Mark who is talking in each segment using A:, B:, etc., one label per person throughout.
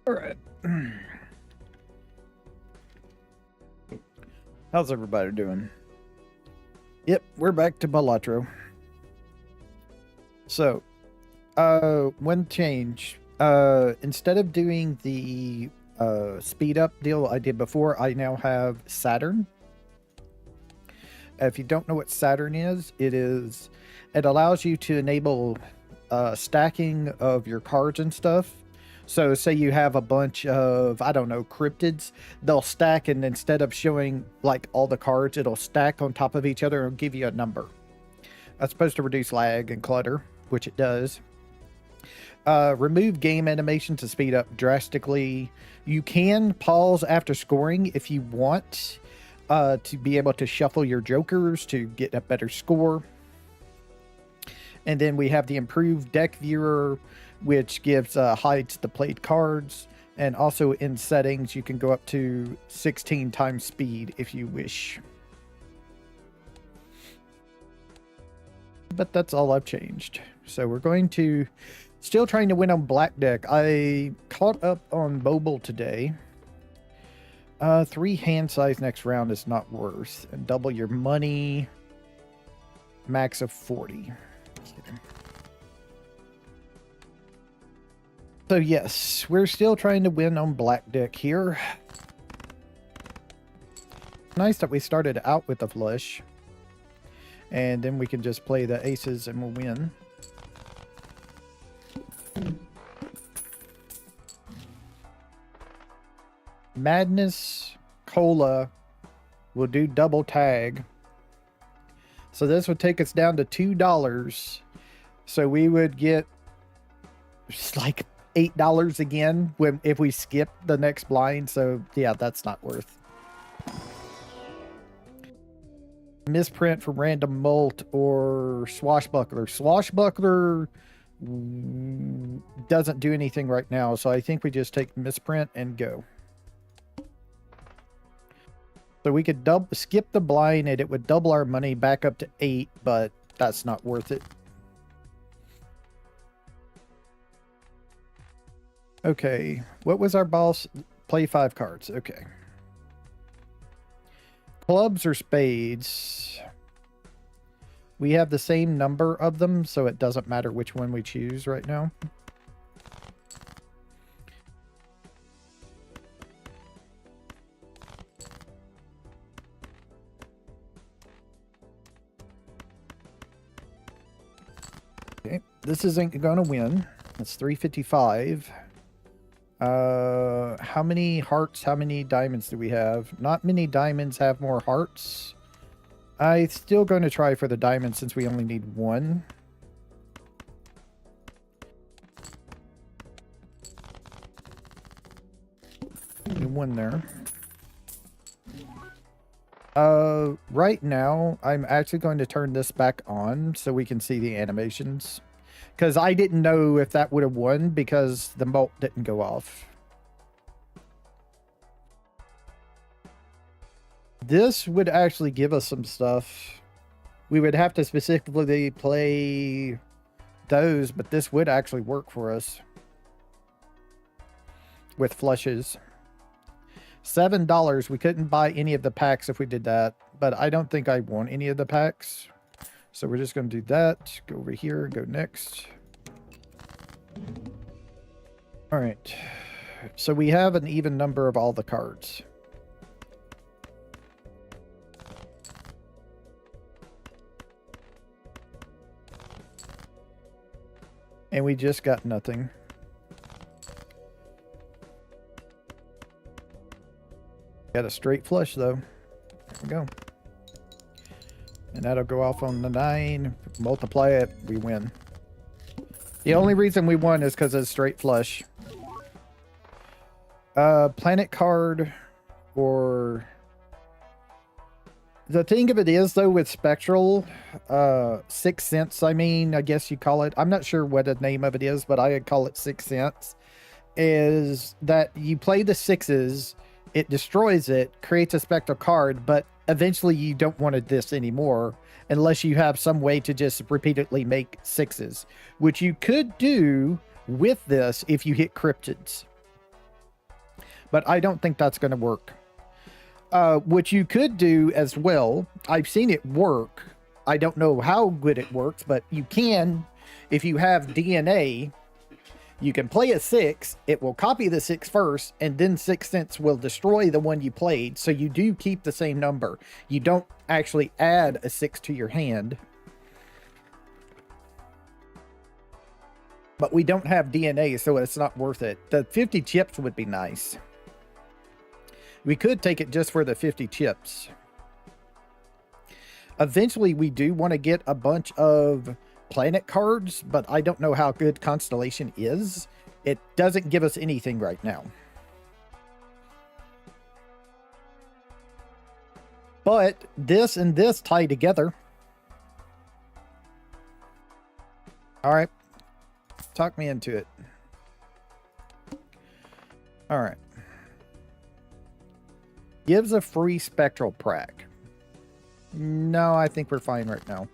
A: All right. How's everybody doing? Yep, we're back to Balatro. So, one change. Instead of doing the speed up deal I did before, I now have Saturn. If you don't know what Saturn is, it allows you to enable stacking of your cards and stuff. So say you have a bunch of, I don't know, cryptids, they'll stack, and instead of showing like all the cards, it'll stack on top of each other and give you a number. That's supposed to reduce lag and clutter, which it does. Remove game animation to speed up drastically. You can pause after scoring if you want to be able to shuffle your jokers to get a better score. And then we have the improved deck viewer, which gives hides the played cards. And also in settings, you can go up to 16 times speed if you wish. But that's all I've changed. So we're going to still trying to win on black deck. I caught up on mobile today. 3 hand size next round is not worth. And double your money. Max of 40. So yes, we're still trying to win on black deck here. Nice that we started out with a flush. And then we can just play the aces and we'll win. Madness Cola will do double tag. So this would take us down to $2. So we would get like $8 again if we skip the next blind. So yeah, that's not worth. Misprint from Random Molt or Swashbuckler. Swashbuckler doesn't do anything right now, so I think we just take Misprint and go. So we could skip the blind and it would double our money back up to 8, but that's not worth it. Okay, what was our boss? Play 5 cards. Okay. Clubs or spades? We have the same number of them, so it doesn't matter which one we choose right now. Okay, this isn't going to win. It's 355. How many hearts, how many diamonds do we have? Not many diamonds have more hearts. I'm still going to try for the diamond since we only need 1. One there. Right now, I'm actually going to turn this back on so we can see the animations. Because I didn't know if that would have won because the bolt didn't go off. This would actually give us some stuff. We would have to specifically play those, but this would actually work for us. With flushes. $7. We couldn't buy any of the packs if we did that, but I don't think I want any of the packs. So we're just going to do that. Go over here, go next. All right. So we have an even number of all the cards. And we just got nothing. Got a straight flush though. There we go. And that'll go off on the 9. Multiply it, we win. The only reason we won is because it's straight flush. Planet card or... The thing of it is, though, with Spectral, 6 cents, I mean, I guess you call it. I'm not sure what the name of it is, but I call it 6 cents. Is that you play the 6s, it destroys it, creates a Spectral card, but eventually you don't want this anymore unless you have some way to just repeatedly make 6s, which you could do with this if you hit cryptids. but I don't think that's going to work. What you could do as well, I've seen it work. I don't know how good it works, but you can, if you have DNA, you can play a 6, it will copy the 6 first, and then 6 cents will destroy the one you played, so you do keep the same number. You don't actually add a 6 to your hand. But we don't have DNA, so it's not worth it. The 50 chips would be nice. We could take it just for the 50 chips. Eventually, we do want to get a bunch of planet cards, but I don't know how good Constellation is. It doesn't give us anything right now. But this and this tie together. All right. Talk me into it. All right. Gives a free spectral prac. No, I think we're fine right now.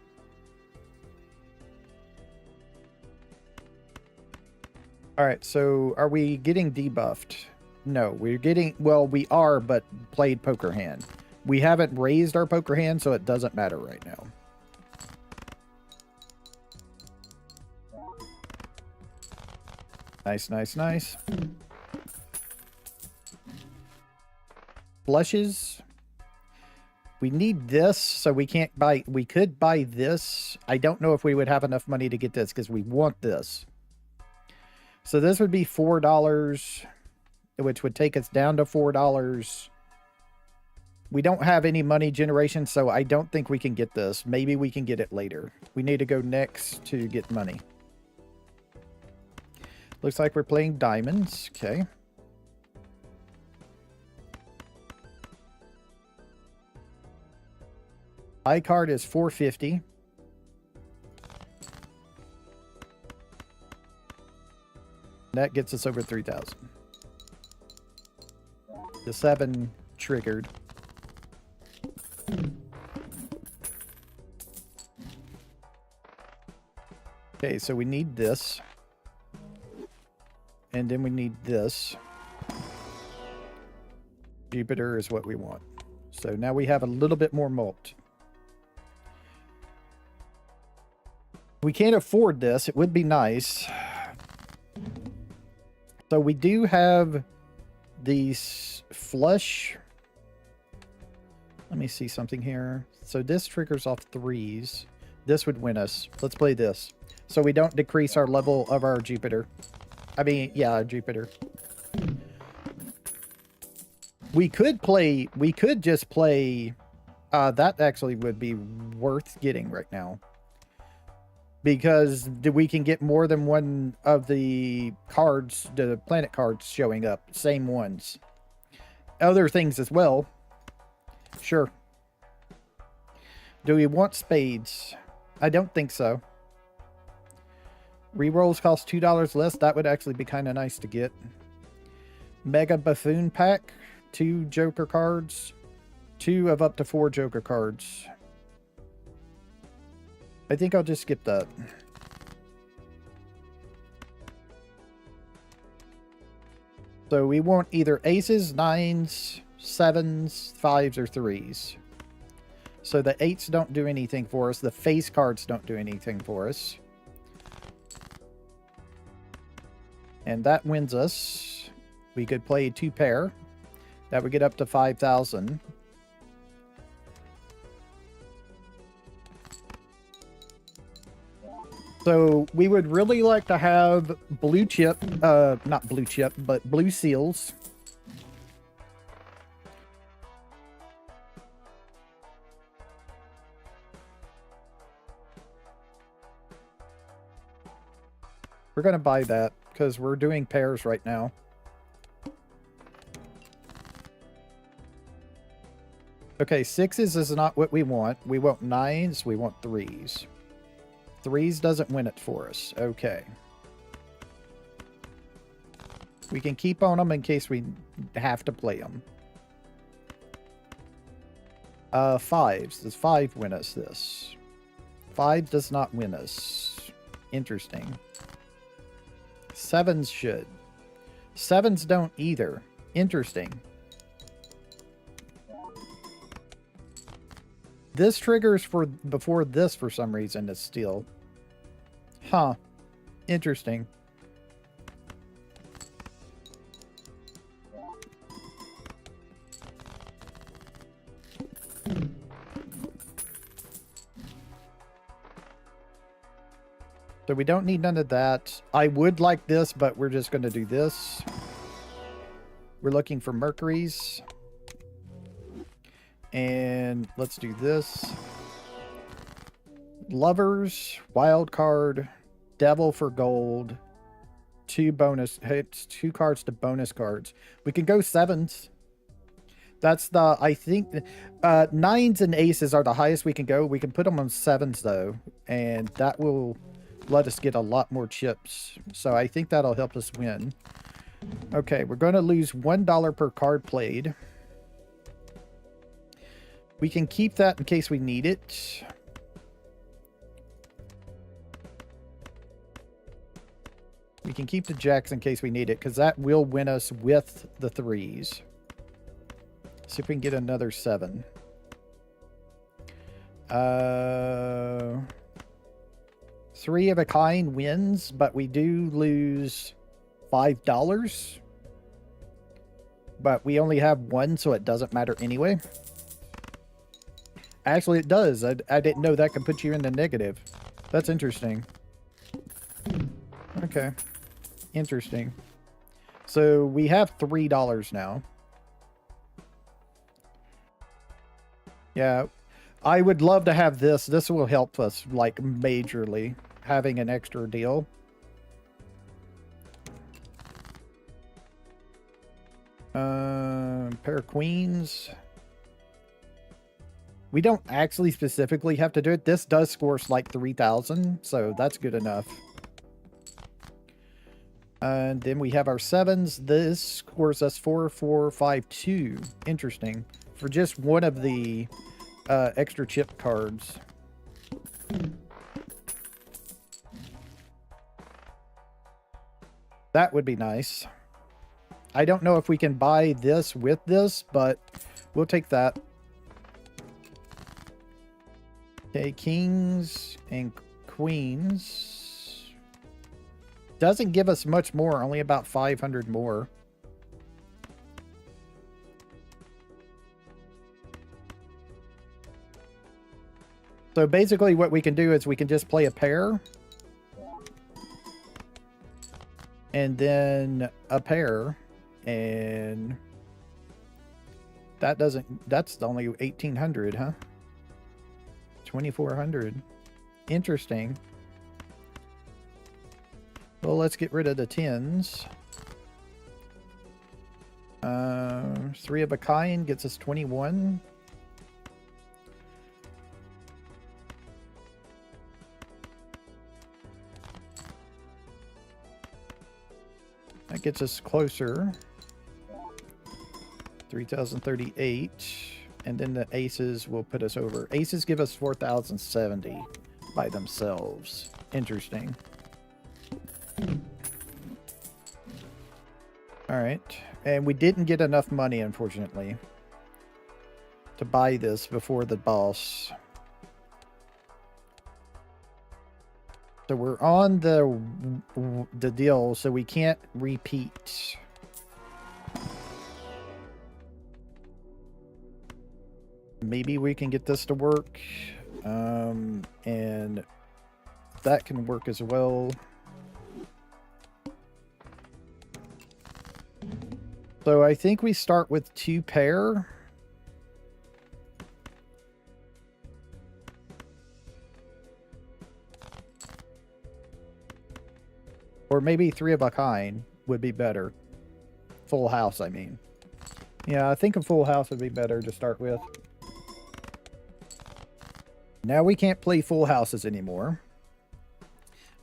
A: All right, so are we getting debuffed? No, we're getting, well, we are, but played poker hand. We haven't raised our poker hand, so it doesn't matter right now. Nice, nice, nice. Flushes. We need this, so we can't buy... We could buy this. I don't know if we would have enough money to get this, because we want this. So this would be $4, which would take us down to $4. We don't have any money generation, so I don't think we can get this. Maybe we can get it later. We need to go next to get money. Looks like we're playing diamonds. Okay. High card is 450. That gets us over 3,000. The 7 triggered. Okay, so we need this. And then we need this. Jupiter is what we want. So now we have a little bit more mult. We can't afford this. It would be nice. So we do have these flush. Let me see something here. So this triggers off 3s. This would win us. Let's play this. So we don't decrease our level of our Jupiter. I mean, yeah, Jupiter. We could just play, that actually would be worth getting right now. Because we can get more than one of the cards, the planet cards showing up. Same ones. Other things as well. Sure. Do we want spades? I don't think so. Rerolls cost $2 less. That would actually be kind of nice to get. Mega Buffoon Pack. 2 Joker cards. 2 of up to 4 Joker cards. I think I'll just skip that. So we want either aces, 9s, 7s, 5s, or 3s. So the 8s don't do anything for us. The face cards don't do anything for us. And that wins us. We could play 2 pair. That would get up to 5,000. So we would really like to have blue chip, not blue chip, but blue seals. We're going to buy that because we're doing pairs right now. Okay, 6s is not what we want. We want 9s, we want 3s. 3s doesn't win it for us. Okay. We can keep on them in case we have to play them. 5s. Does 5 win us this? 5 does not win us. Interesting. 7s should. 7s don't either. Interesting. This triggers for before this for some reason is steel. Huh. Interesting. So we don't need none of that. I would like this, but we're just going to do this. We're looking for Mercuries. And let's do this. Lovers, wild card, devil for gold, 2 bonus hits, 2 cards to bonus cards. We can go 7s. That's the, I think, 9s and aces are the highest we can go. We can put them on 7s though, and that will let us get a lot more chips. So I think that'll help us win. Okay, we're going to lose $1 per card played. We can keep that in case we need it. We can keep the jacks in case we need it, because that will win us with the 3s. See if we can get another 7. 3 of a kind wins, but we do lose $5. But we only have 1, so it doesn't matter anyway. Actually, it does. I didn't know that could put you in the negative. That's interesting. Okay. Interesting. So we have $3 now. Yeah. I would love to have this. This will help us, like, majorly. Having an extra deal. Pair of queens. We don't actually specifically have to do it. This does score us like 3,000, so that's good enough. And then we have our 7s. This scores us 4,452. Interesting. For just one of the extra chip cards. That would be nice. I don't know if we can buy this with this, but we'll take that. Okay, kings and queens. Doesn't give us much more, only about 500 more. So basically what we can do is we can just play a pair. And then a pair. And that doesn't, that's only 1,800, huh? 2,400. Interesting. Well, let's get rid of the 10s. 3 of a kind gets us 21. That gets us closer. 3,038. And then the aces will put us over. Aces give us 4,070 by themselves. Interesting. Alright. And we didn't get enough money, unfortunately, to buy this before the boss. So we're on the deal, so we can't repeat. Maybe we can get this to work. And that can work as well. So I think we start with 2 pair. Or maybe 3 of a kind would be better. Full house, I mean. Yeah, I think a full house would be better to start with. Now we can't play full houses anymore.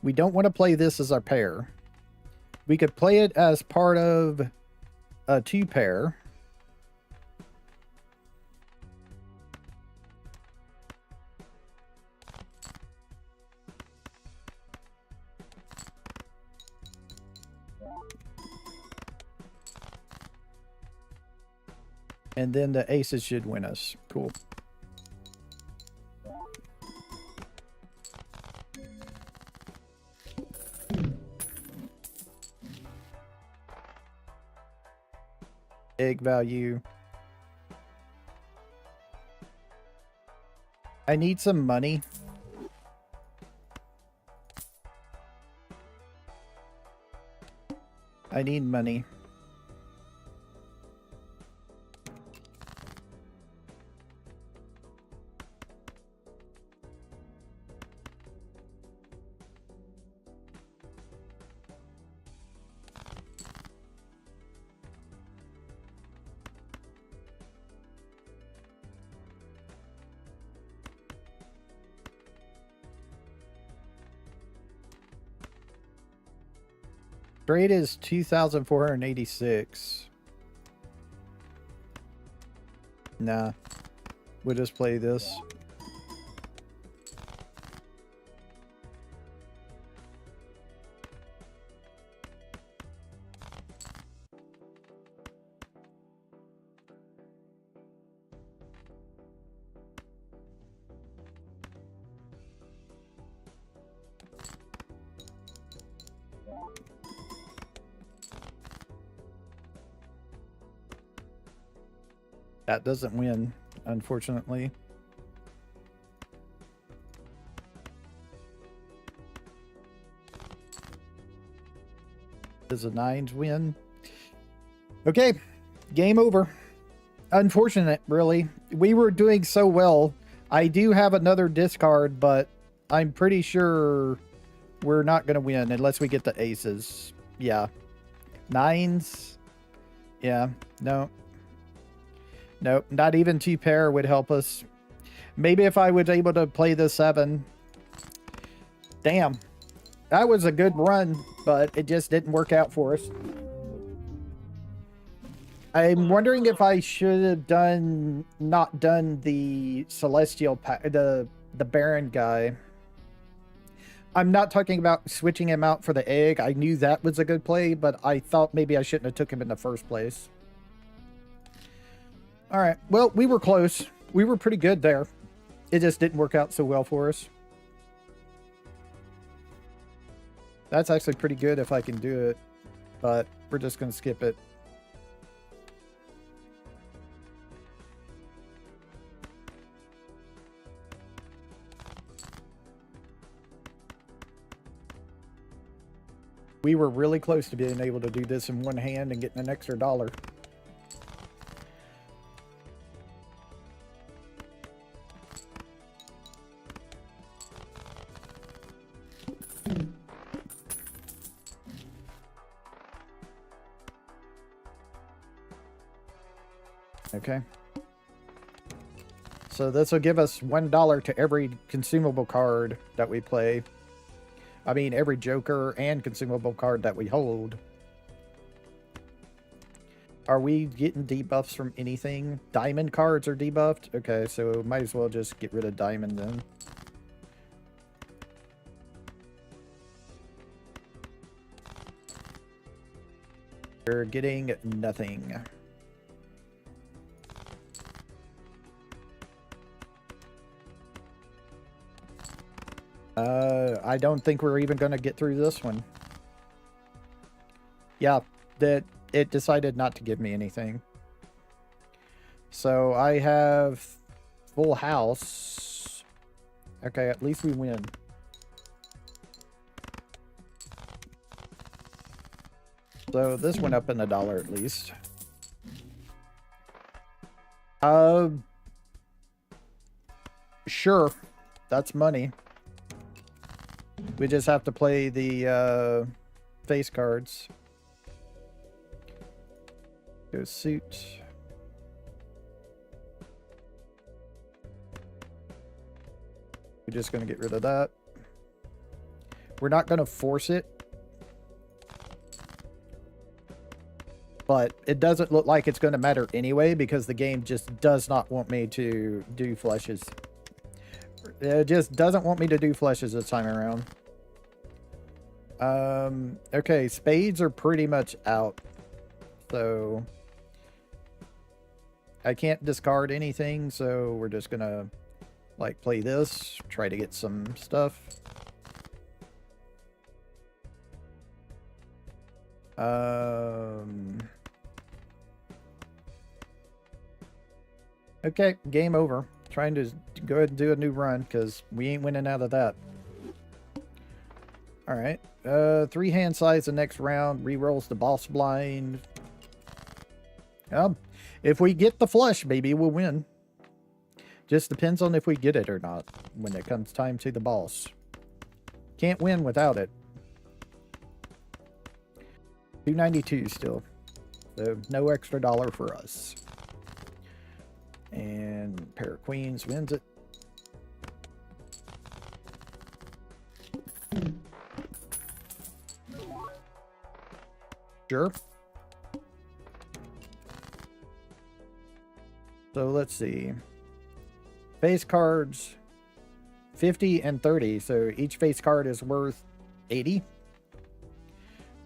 A: We don't want to play this as our pair. We could play it as part of a 2 pair. And then the aces should win us. Cool. Egg value. I need some money. I need money. Grade is 2,486. Nah. We'll just play this. That doesn't win, unfortunately. Does the nines win? Okay, game over. Unfortunate, really. We were doing so well. I do have another discard, but I'm pretty sure we're not going to win unless we get the aces. Yeah. Nines. Yeah, no. Nope, not even two pair would help us. Maybe if I was able to play the 7. Damn. That was a good run, but it just didn't work out for us. I'm wondering if I should have not done the Celestial pack, the Baron guy. I'm not talking about switching him out for the egg. I knew that was a good play, but I thought maybe I shouldn't have took him in the first place. All right. Well, we were close. We were pretty good there. It just didn't work out so well for us. That's actually pretty good if I can do it, but we're just going to skip it. We were really close to being able to do this in one hand and getting an extra $1. Okay. So this will give us $1 to every consumable card that we play. I mean, every Joker and consumable card that we hold. Are we getting debuffs from anything? Diamond cards are debuffed? Okay, so might as well just get rid of Diamond then. We're getting nothing. I don't think we're even going to get through this one. Yeah, that it decided not to give me anything. So I have full house. Okay, at least we win. So this went up in $1 at least. Sure. That's money. We just have to play the face cards. Go suit. We're just going to get rid of that. We're not going to force it. But it doesn't look like it's going to matter anyway because the game just does not want me to do flushes. It just doesn't want me to do flushes this time around. Okay, spades are pretty much out. So I can't discard anything, so we're just gonna like play this, try to get some stuff. Okay, game over. Trying to go ahead and do a new run because we ain't winning out of that. All right. 3 hand size the next round. Rerolls the boss blind. If we get the flush, maybe we'll win. Just depends on if we get it or not when it comes time to the boss. Can't win without it. 292 still. So no extra dollar for us. And pair of queens wins it. Sure. So let's see. Face cards 50 and 30. So each face card is worth 80.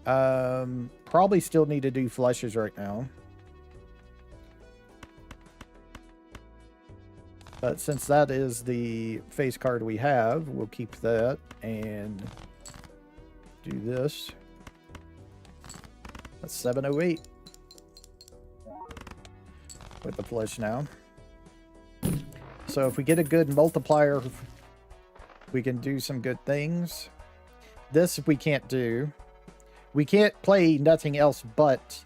A: Probably still need to do flushes right now. But since that is the face card we have, we'll keep that and do this. That's 708 with the flush now. So if we get a good multiplier, we can do some good things. This we can't do. We can't play nothing else but...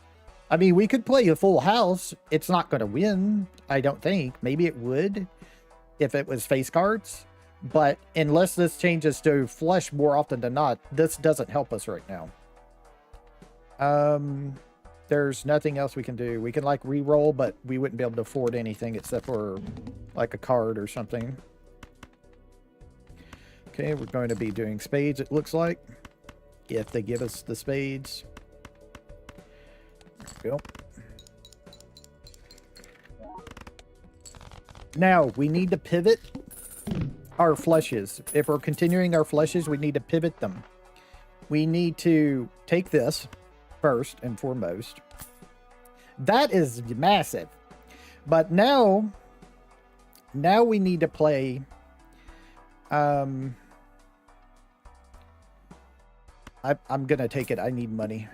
A: I mean, we could play a full house. It's not going to win, I don't think. Maybe it would if it was face cards. But unless this changes to flush more often than not, this doesn't help us right now. There's nothing else we can do. We can like re-roll, but we wouldn't be able to afford anything except for like a card or something. Okay, we're going to be doing spades, it looks like. If they give us the spades. There we go. Now, we need to pivot our flushes. If we're continuing our flushes, we need to pivot them. We need to take this first and foremost. That is massive. But now we need to play... I'm going to take it. I need money.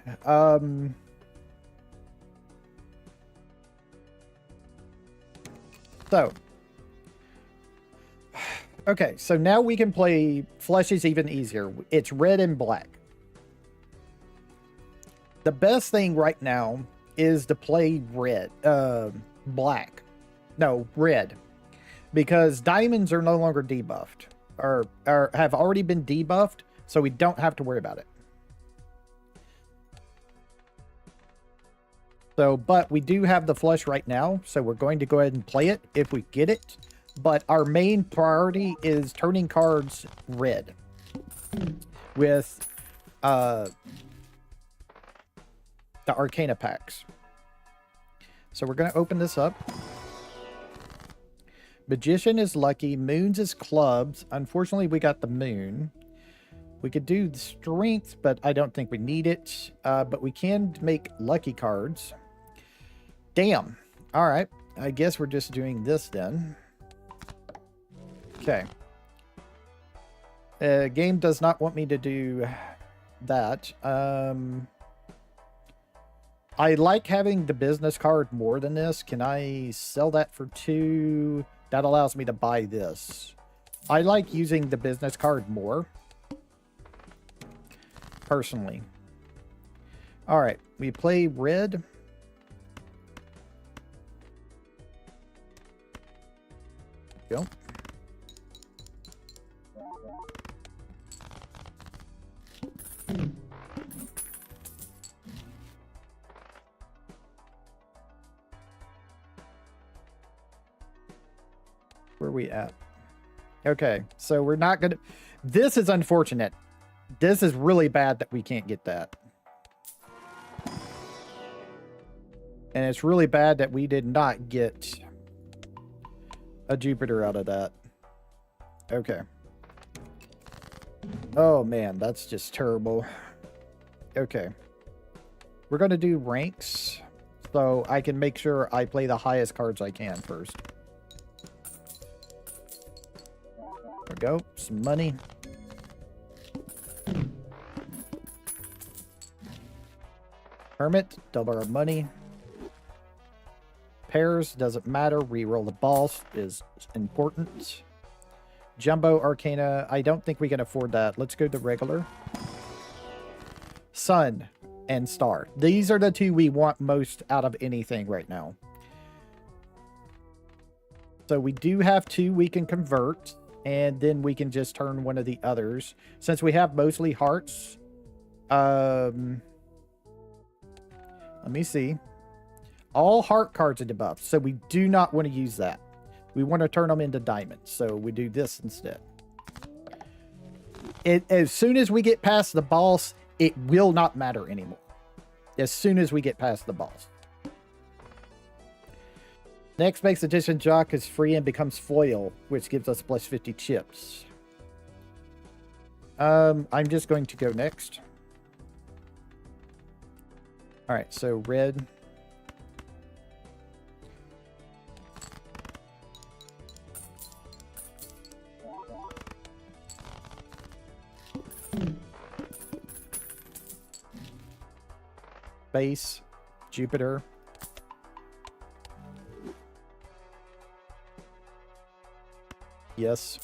A: Okay, so now we can play flushes even easier. It's red and black. The best thing right now is to play black. No, red. Because diamonds are no longer debuffed. Or have already been debuffed, so we don't have to worry about it. So, but we do have the flush right now, so we're going to go ahead and play it if we get it. But our main priority is turning cards red with the Arcana packs. So we're going to open this up. Magician is lucky. Moons is clubs. Unfortunately, we got the moon. We could do the strength, but I don't think we need it. But we can make lucky cards. Damn. All right. I guess we're just doing this then. Okay. Game does not want me to do that. I like having the business card more than this. Can I sell that for 2? That allows me to buy this. I like using the business card more. Personally. Alright. We play red. Go. Where are we at? Okay, so we're not gonna... This is unfortunate. This is really bad that we can't get that. And it's really bad that we did not get a Jupiter out of that. Okay. Oh man, that's just terrible. Okay. We're going to do ranks. So I can make sure I play the highest cards I can first. There we go. Some money. Hermit, double our money. Pairs, doesn't matter. Reroll the balls is important. Jumbo Arcana, I don't think we can afford that. Let's go to regular. Sun and Star. These are the two we want most out of anything right now. So we do have two we can convert, and then we can just turn one of the others. Since we have mostly hearts, let me see. All heart cards are debuffed, so we do not want to use that. We want to turn them into diamonds, so we do this instead. As soon as we get past the boss, it will not matter anymore. As soon as we get past the boss. Next makes Edition Jock is free and becomes foil, which gives us plus 50 chips. I'm just going to go next. Alright, so red. Base, Jupiter. Yes.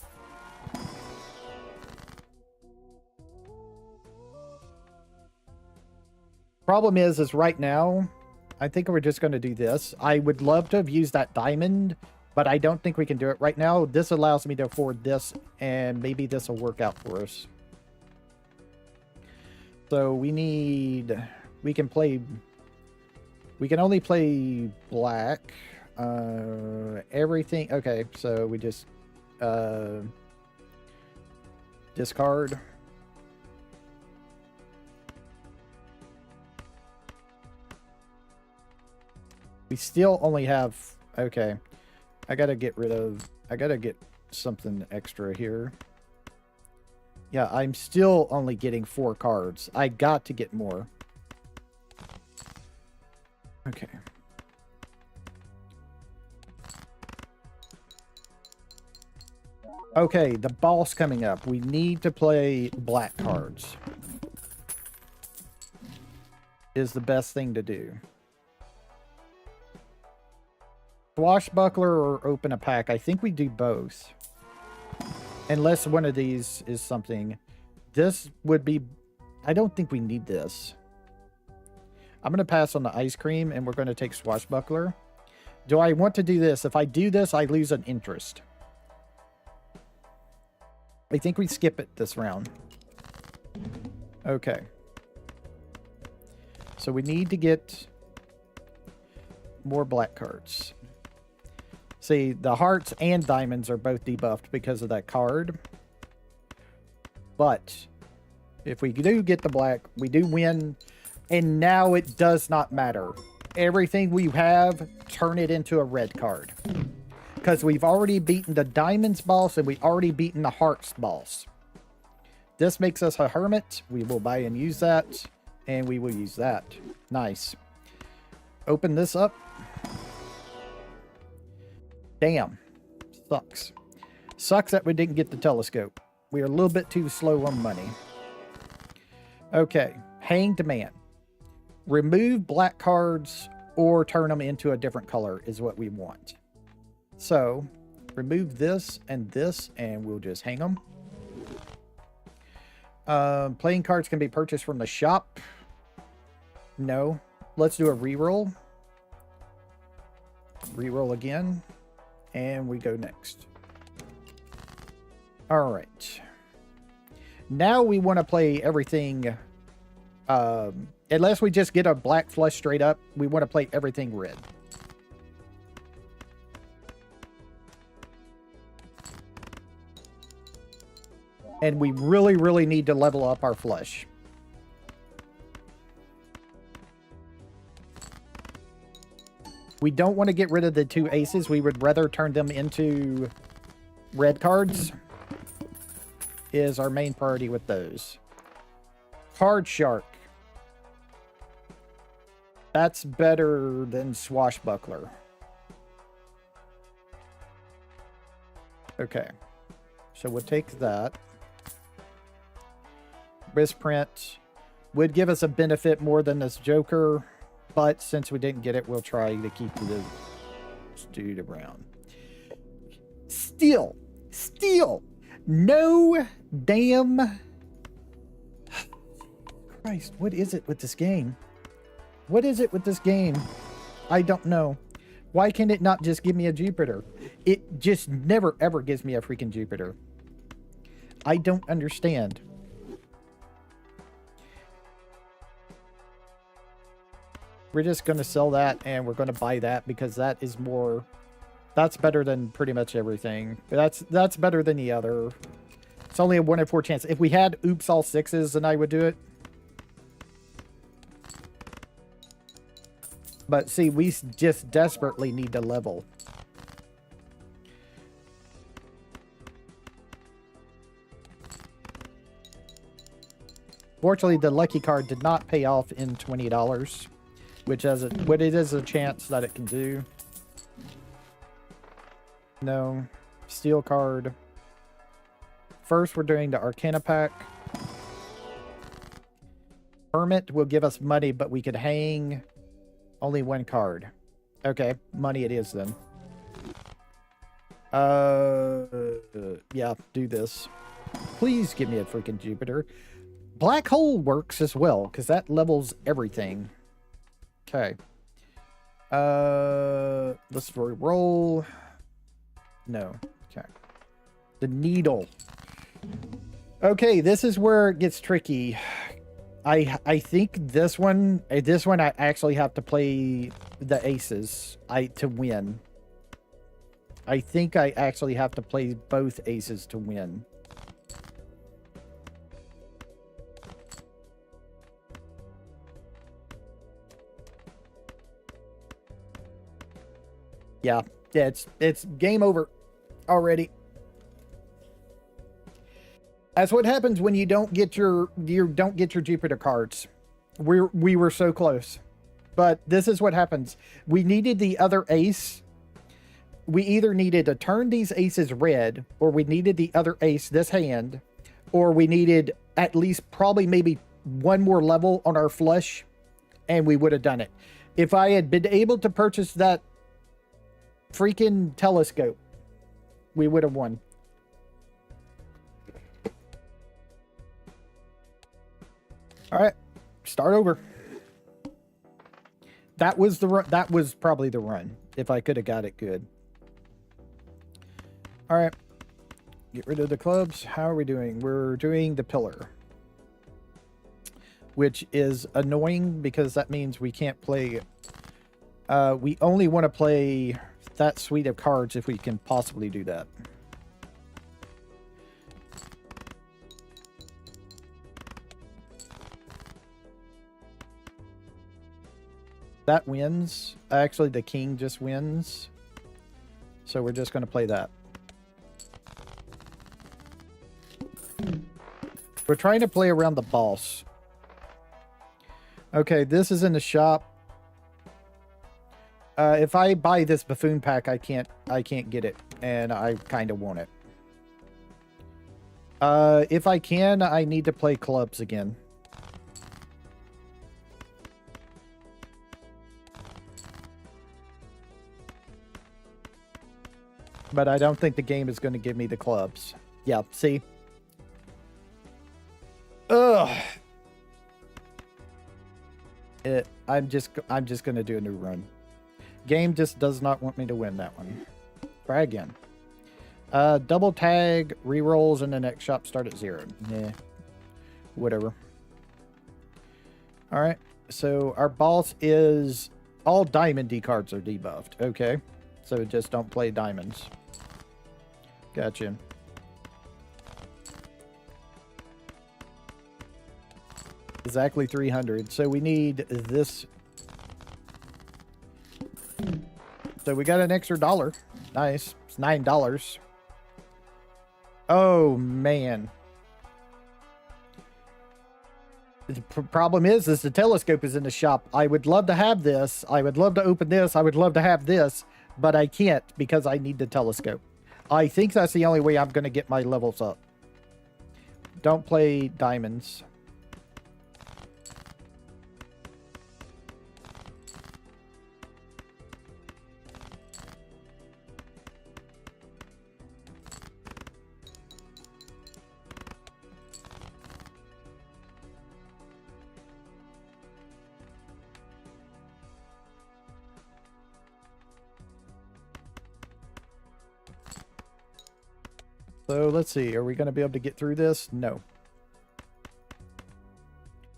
A: Problem is right now, I think we're just going to do this. I would love to have used that diamond, but I don't think we can do it right now. This allows me to afford this, and maybe this will work out for us. So we need... We can only play black. Everything... Okay, so we just... discard. We still only have... Okay. I gotta get something extra here. Yeah, I'm still only getting 4 cards. I got to get more. Okay. Okay, the boss coming up. We need to play black cards. Is the best thing to do. Swashbuckler or open a pack. I think we do both. Unless one of these is something. This would be... I don't think we need this. I'm going to pass on the ice cream, and we're going to take Swashbuckler. Do I want to do this? If I do this, I lose an interest. I think we skip it this round. Okay. So we need to get more black cards. See, the hearts and diamonds are both debuffed because of that card. But if we do get the black, we do win. And now it does not matter. Everything we have, turn it into a red card. Because we've already beaten the diamonds boss and we've already beaten the hearts boss. This makes us a hermit. We will buy and use that. And we will use that. Nice. Open this up. Damn. Sucks. Sucks that we didn't get the telescope. We are a little bit too slow on money. Okay. Hanged Man. Remove black cards or turn them into a different color is what we want. So, remove this, and we'll just hang them. Playing cards can be purchased from the shop. No. Let's do a reroll. Reroll again. And we go next. Alright. Now we want to play everything... unless we just get a black flush straight up, we want to play everything red. And we really, really need to level up our flush. We don't want to get rid of the 2 aces. We would rather turn them into red cards. Is our main priority with those. Card Shark. That's better than Swashbuckler. Okay. So we'll take that. Misprint would give us a benefit more than this Joker, but since we didn't get it, we'll try to keep the dude around. Still, no damn... Christ, what is it with this game? What is it with this game? I don't know. Why can it not just give me a Jupiter? It just never, ever gives me a freaking Jupiter. I don't understand. We're just going to sell that, and we're going to buy that because that is more... That's better than pretty much everything. That's better than the other. It's only a 1 in 4 chance. If we had oops all 6s, then I would do it. But see, we just desperately need to level. Fortunately, the lucky card did not pay off in $20, which has a, what it is a chance that it can do. No. Steel card. First, we're doing the Arcana pack. Hermit will give us money, but we could hang only 1 card. Okay, money it is then. Yeah, do this. Please give me a freaking Jupiter. Black hole works as well, because that levels everything. Okay. Let's roll. No. Okay. The needle. Okay, this is where it gets tricky. I think this one I actually have to play the aces to win. I think I actually have to play both aces to win. Yeah, it's game over already. That's what happens when you don't get your Jupiter cards. We were so close. But this is what happens. We needed the other ace. We either needed to turn these aces red, or we needed the other ace, this hand, or we needed at least probably maybe 1 more level on our flush, and we would have done it. If I had been able to purchase that freaking telescope, we would have won. All right, start over. That was the run. That was probably the run if I could have got it good. All right, get rid of the clubs. How are we doing? We're doing the pillar, which is annoying because that means we can't play. We only want to play that suite of cards if we can possibly do that. That wins. Actually, the king just wins. So we're just going to play that. We're trying to play around the boss. Okay, this is in the shop. If I buy this buffoon pack, I can't get it, and I kind of want it. If I can, I need to play clubs again. But I don't think the game is going to give me the clubs. Yeah, see? Ugh. I'm just going to do a new run. Game just does not want me to win that one. Try again. Double tag, rerolls, and the next shop start at 0. Yeah. Whatever. Alright. So our boss is... All diamond D cards are debuffed. Okay. So just don't play diamonds. Gotcha. Exactly 300. So we need this. So we got an extra $1. Nice. It's $9. Oh, man. The problem is the telescope is in the shop. I would love to have this. I would love to open this. I would love to have this, but I can't because I need the telescope. I think that's the only way I'm going to get my levels up. Don't play diamonds. So let's see. Are we going to be able to get through this? No.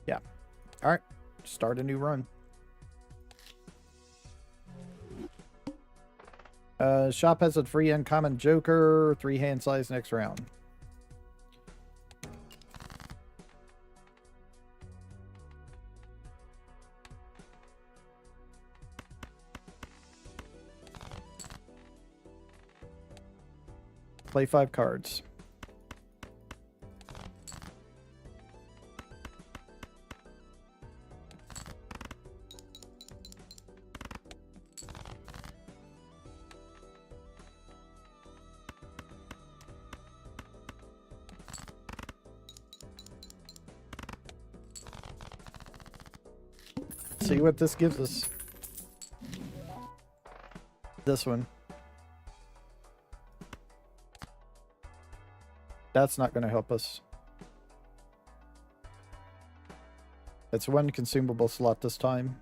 A: Yeah. All right. Start a new run. Shop has a free uncommon joker. 3 hand size next round. Play 5 cards. See what this gives us. This one. That's not going to help us. It's 1 consumable slot this time.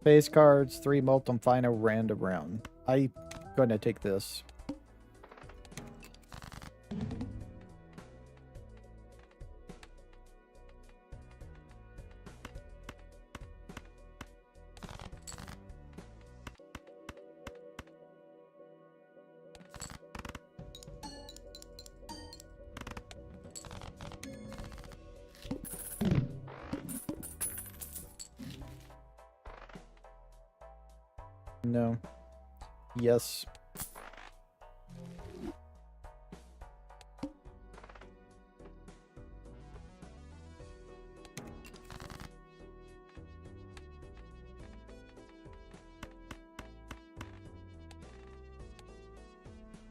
A: Base cards, 3 multum final random round. I'm going to take this. No. Yes.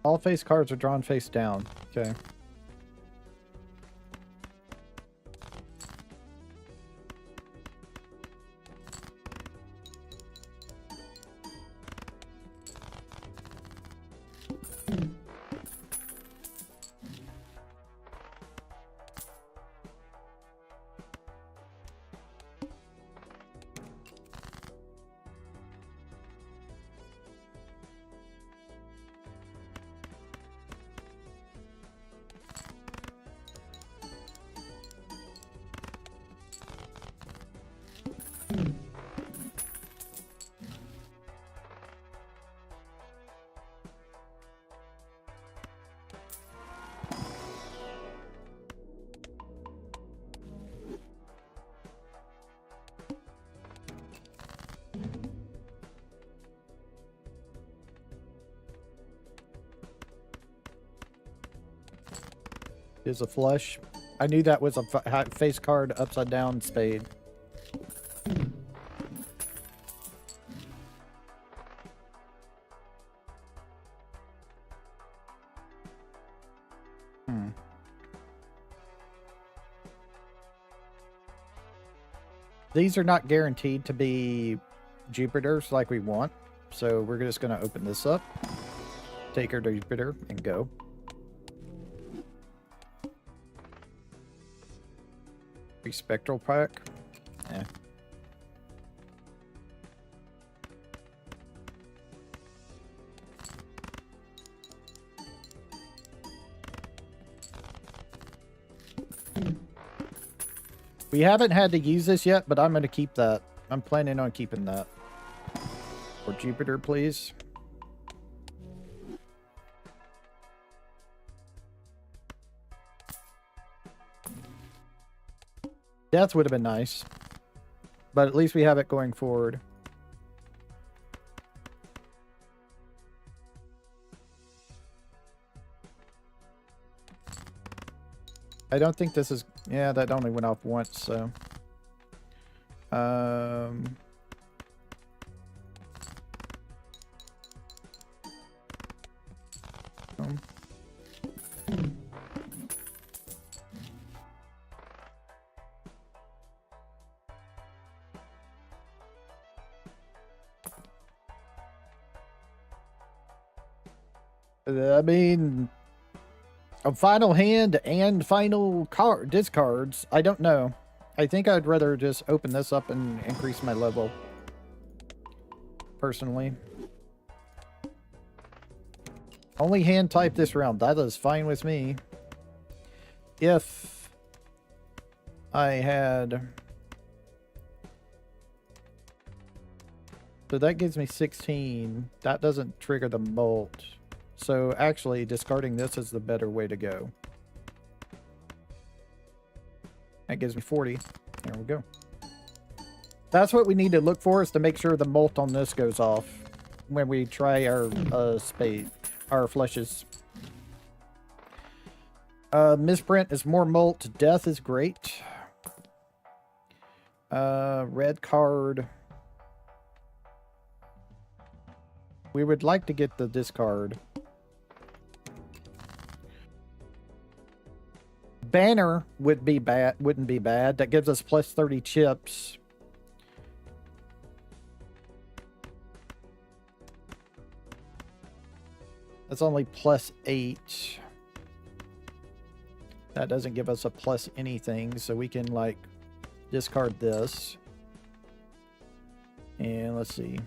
A: All face cards are drawn face down. Okay. Is a flush. I knew that was a face card upside down spade. These are not guaranteed to be Jupiters like we want. So we're just going to open this up. Take our Jupiter and go. Spectral pack. Yeah. We haven't had to use this yet, but I'm going to keep that. I'm planning on keeping that. For Jupiter, please. Death would have been nice. But at least we have it going forward. I don't think this is... Yeah, that only went off once, so... I mean, a final hand and final discards. I don't know. I think I'd rather just open this up and increase my level. Personally. Only hand type this round. That is fine with me. If I had... So that gives me 16. That doesn't trigger the molt. So actually, discarding this is the better way to go. That gives me 40. There we go. That's what we need to look for, is to make sure the molt on this goes off when we try our our flushes. Misprint is more molt. Death is great. Red card. We would like to get the discard. Banner wouldn't be bad. That gives us plus 30 chips. That's only plus 8. That doesn't give us a plus anything, so we can like discard this. And let's see.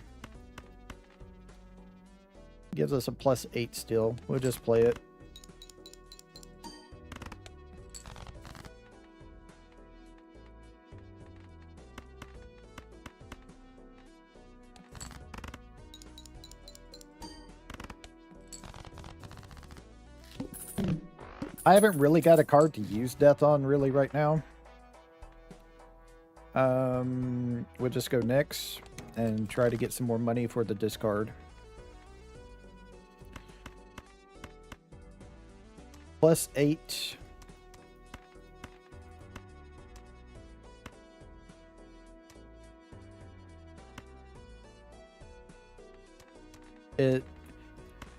A: Gives us a plus 8 still. We'll just play it. I haven't really got a card to use death on really right now. We'll just go next and try to get some more money for the discard. Plus 8.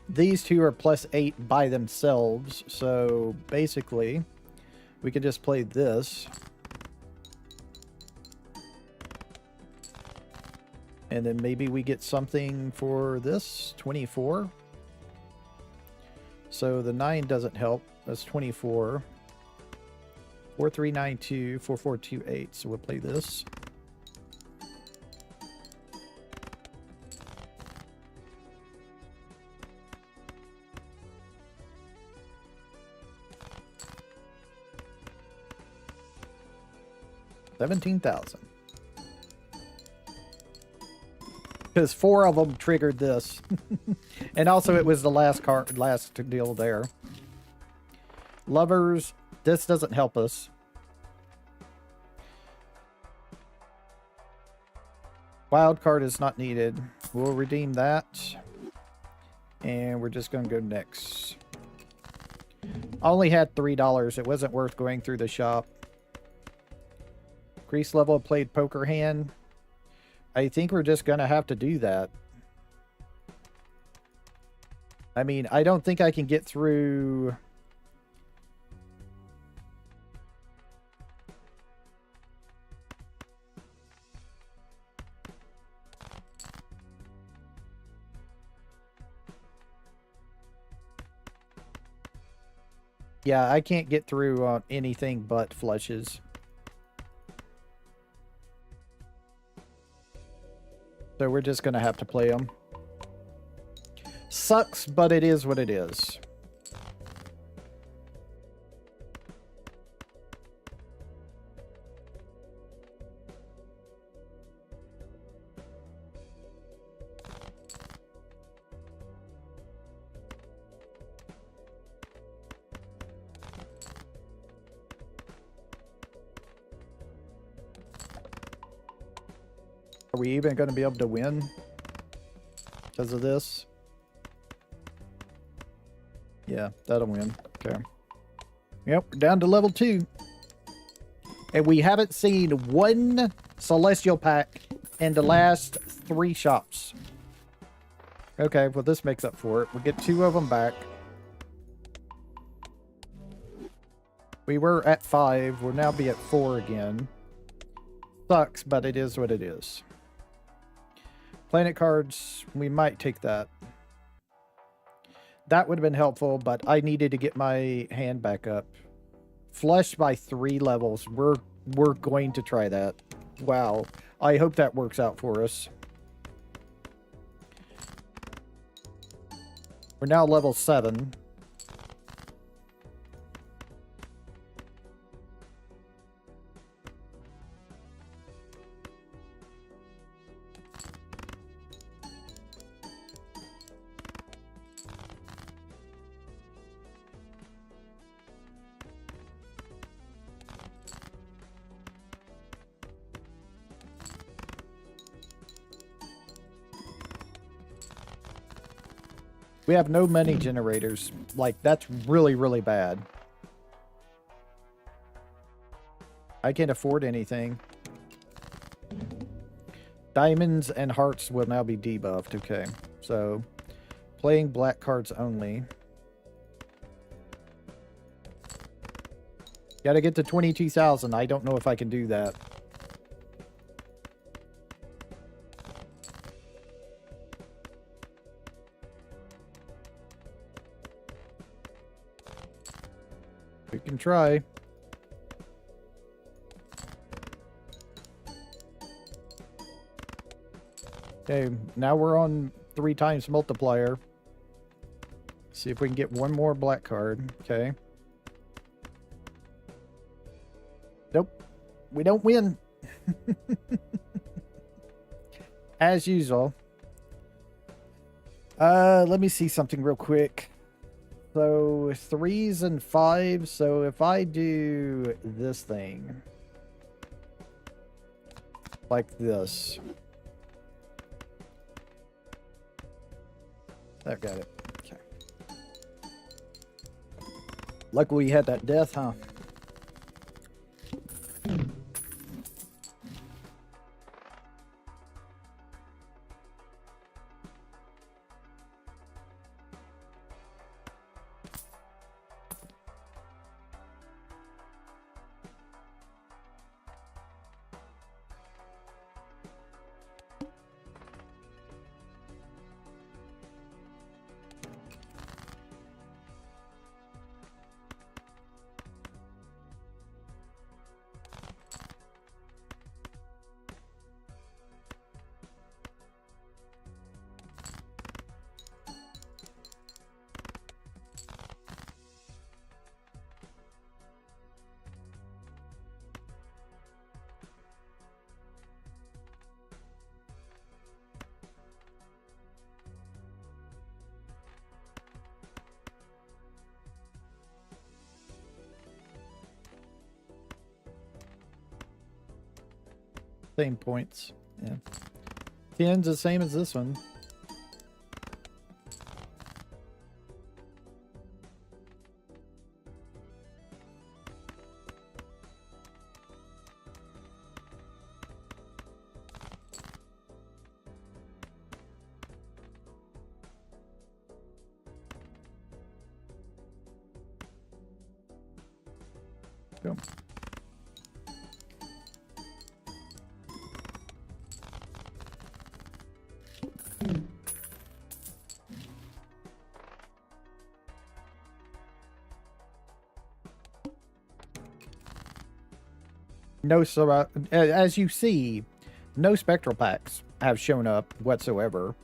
A: These two are plus 8 by themselves, so basically we could just play this. And then maybe we get something for this, 24. So the 9 doesn't help. That's 24. 4392, 4428. So we'll play this. $17,000. Because 4 of them triggered this. And also it was the last deal there. Lovers, this doesn't help us. Wild card is not needed. We'll redeem that. And we're just going to go next. I only had $3. It wasn't worth going through the shop. Increase level, played poker hand. I think we're just going to have to do that. I mean, I don't think I can get through... Yeah, I can't get through anything but flushes. So we're just going to have to play them. Sucks, but it is what it is. Are we even going to be able to win because of this? Yeah, that'll win. Okay. Yep, we're down to level 2. And we haven't seen one celestial pack in the last 3 shops. Okay, well this makes up for it. We'll get 2 of them back. We were at 5. We'll now be at 4 again. Sucks, but it is what it is. Planet cards, we might take that. That would have been helpful, but I needed to get my hand back up. Flush by 3 levels. We're going to try that. Wow. I hope that works out for us. We're now level 7. We have no money generators. Like, that's really, really bad. I can't afford anything. Diamonds and hearts will now be debuffed. Okay, so playing black cards only. Gotta get to 22,000. I don't know if I can do that. We can try. Okay, now we're on 3 times multiplier. See if we can get one more black card. Okay. Nope. We don't win. As usual. Let me see something real quick. So 3s and 5s. So if I do this thing like this. I've got it. Okay. Luckily we had that death, huh? Same points. Yeah. 10's the same as this one. Go. No, so as you see, no spectral packs have shown up whatsoever.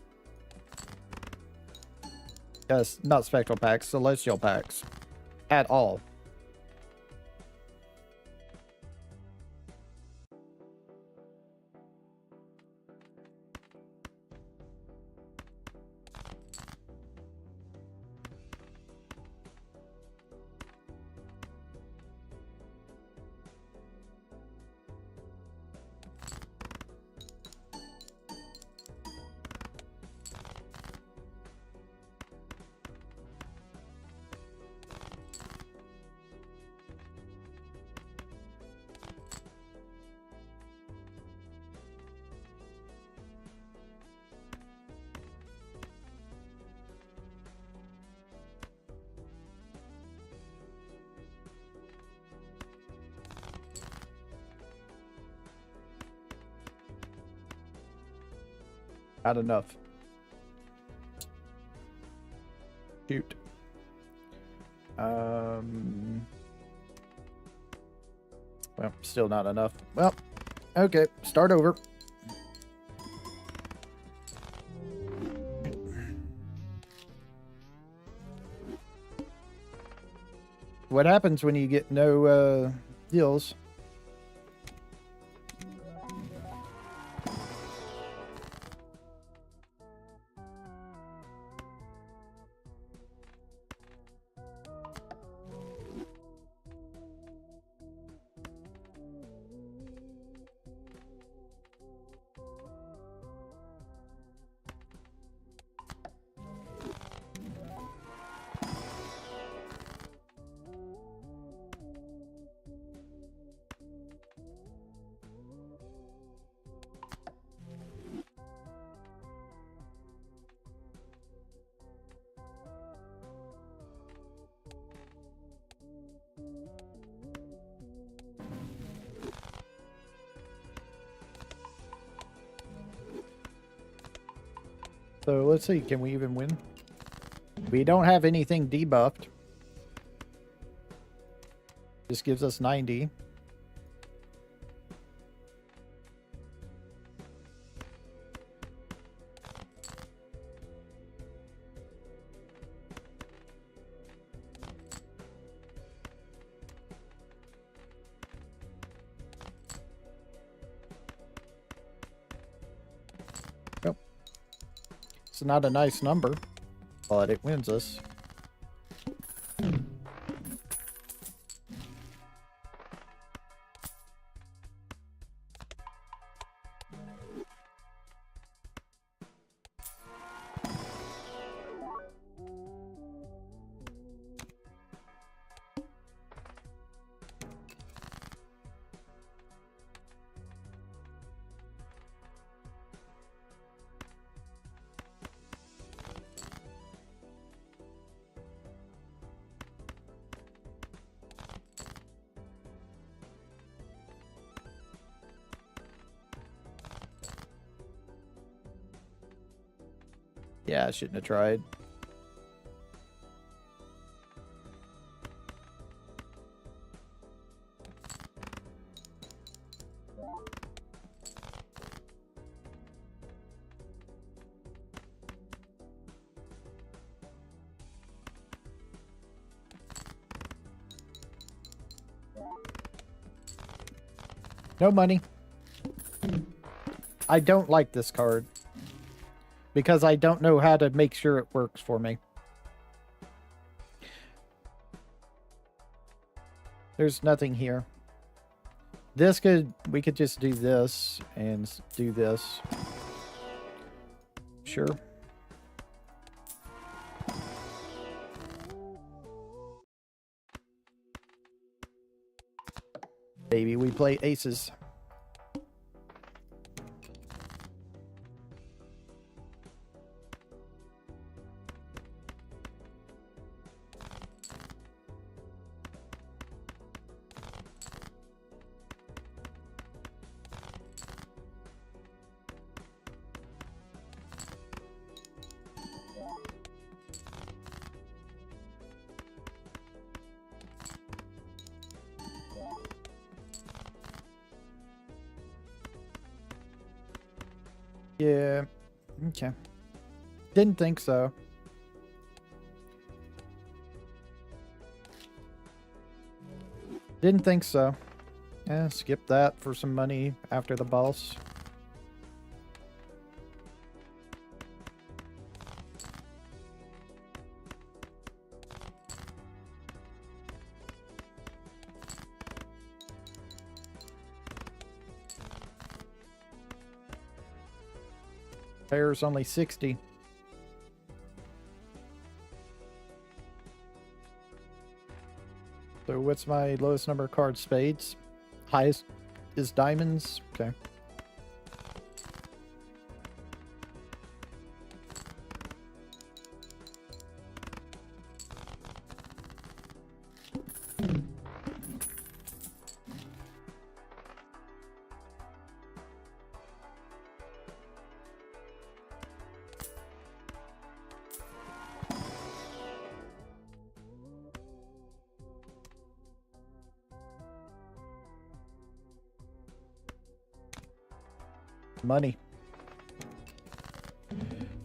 A: Not spectral packs, celestial packs at all. Not enough. Shoot. Well, still not enough. Well, okay, start over. What happens when you get no deals? So let's see, can we even win? We don't have anything debuffed. This gives us 90. Nope. It's not a nice number, but it wins us. Yeah, I shouldn't have tried. No money. I don't like this card. Because I don't know how to make sure it works for me. There's nothing here. We could just do this and do this. Sure. Maybe we play aces. Yeah. Okay. Didn't think so. Didn't think so. Yeah, skip that for some money after the boss. Pair's only 60. So what's my lowest number of cards? Spades. Highest is diamonds. Okay. Money.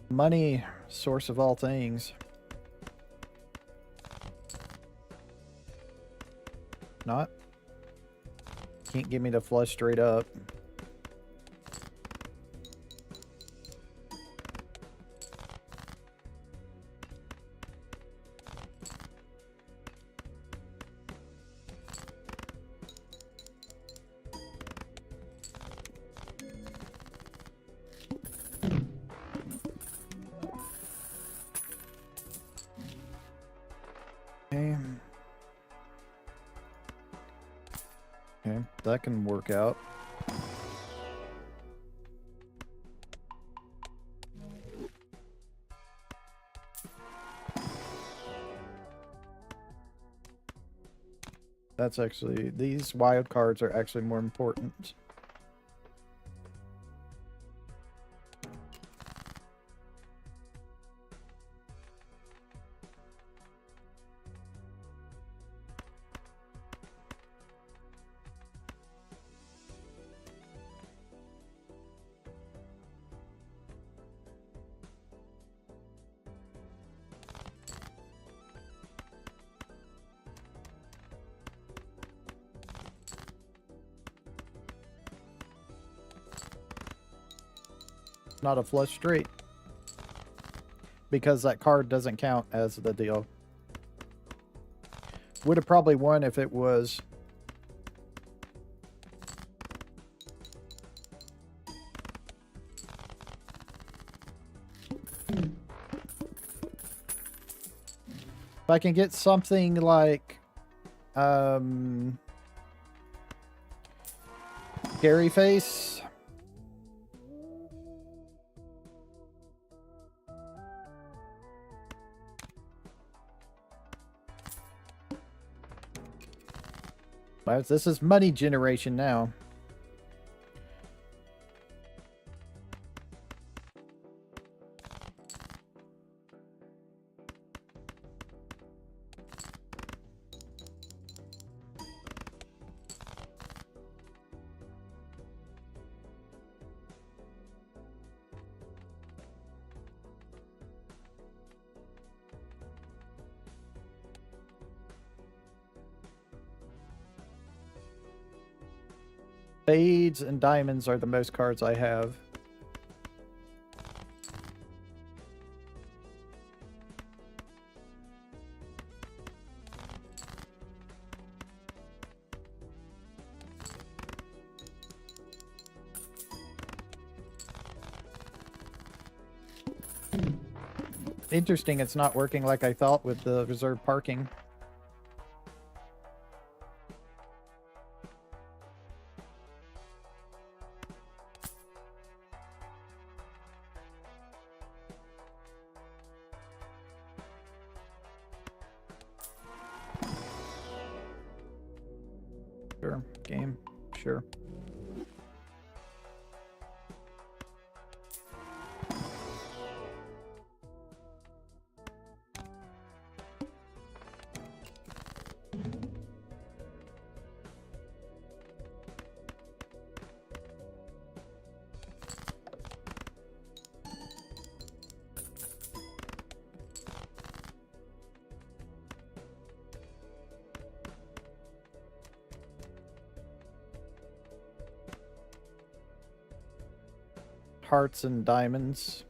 A: Money, source of all things. Not. Can't get me to flush straight up. Okay. Okay, that can work out. That's actually, these wild cards are actually more important. Not a flush straight. Because that card doesn't count as the deal. Would have probably won if it was. If I can get something like Scary Face. This is money generation now. Spades and diamonds are the most cards I have. Interesting, it's not working like I thought with the reserve parking. Sure, game, sure. Hearts and diamonds.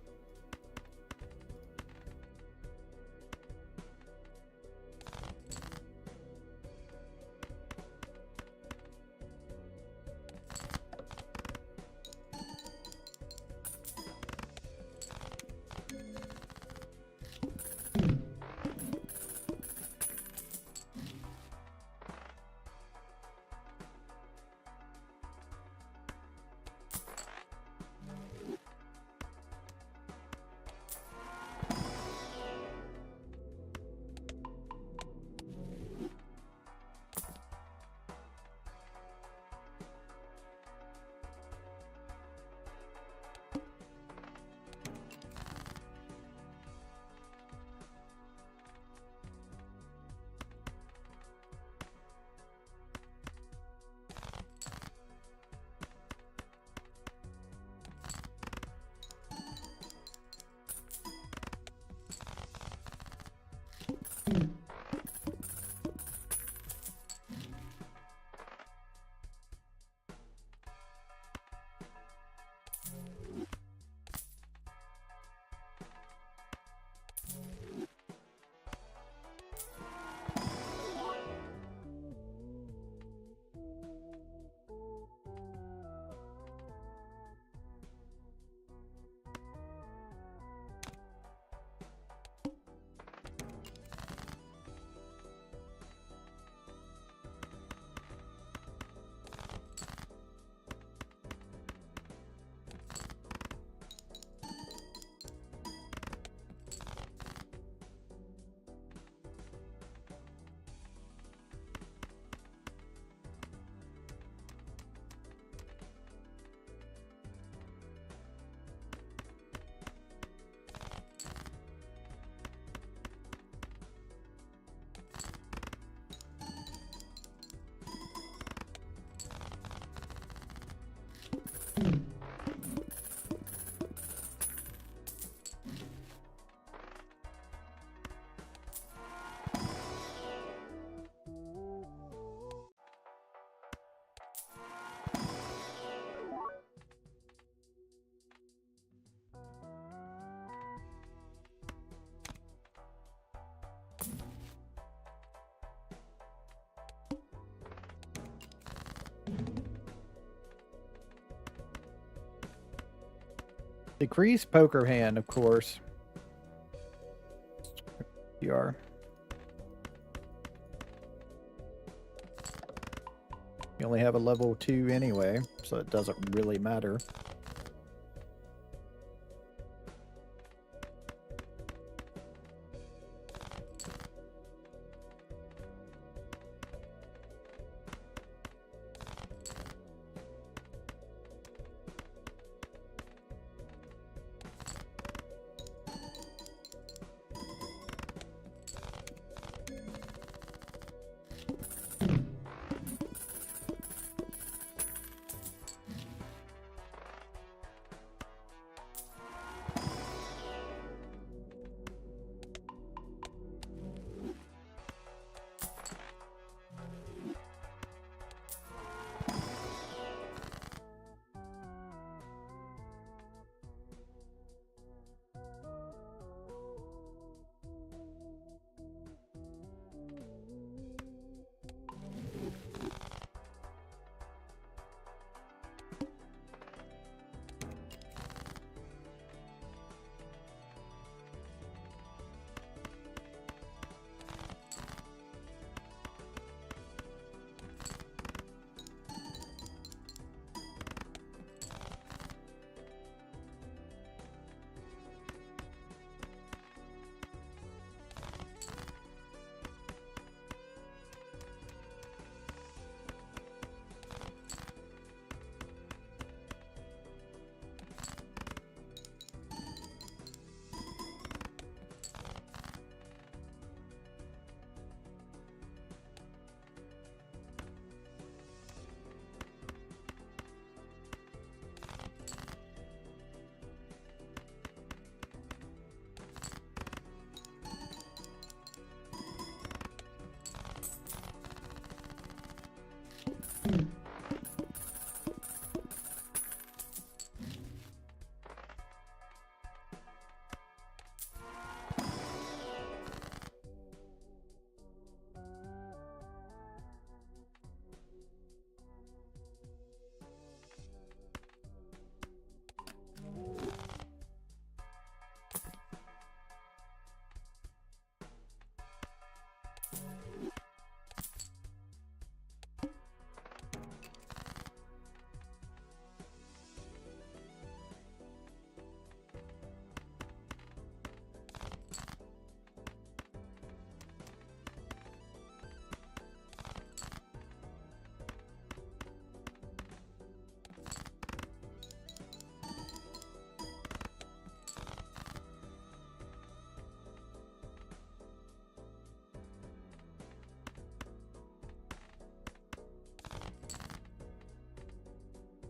A: Decrease poker hand, of course. You are. You only have a level 2 anyway, so it doesn't really matter.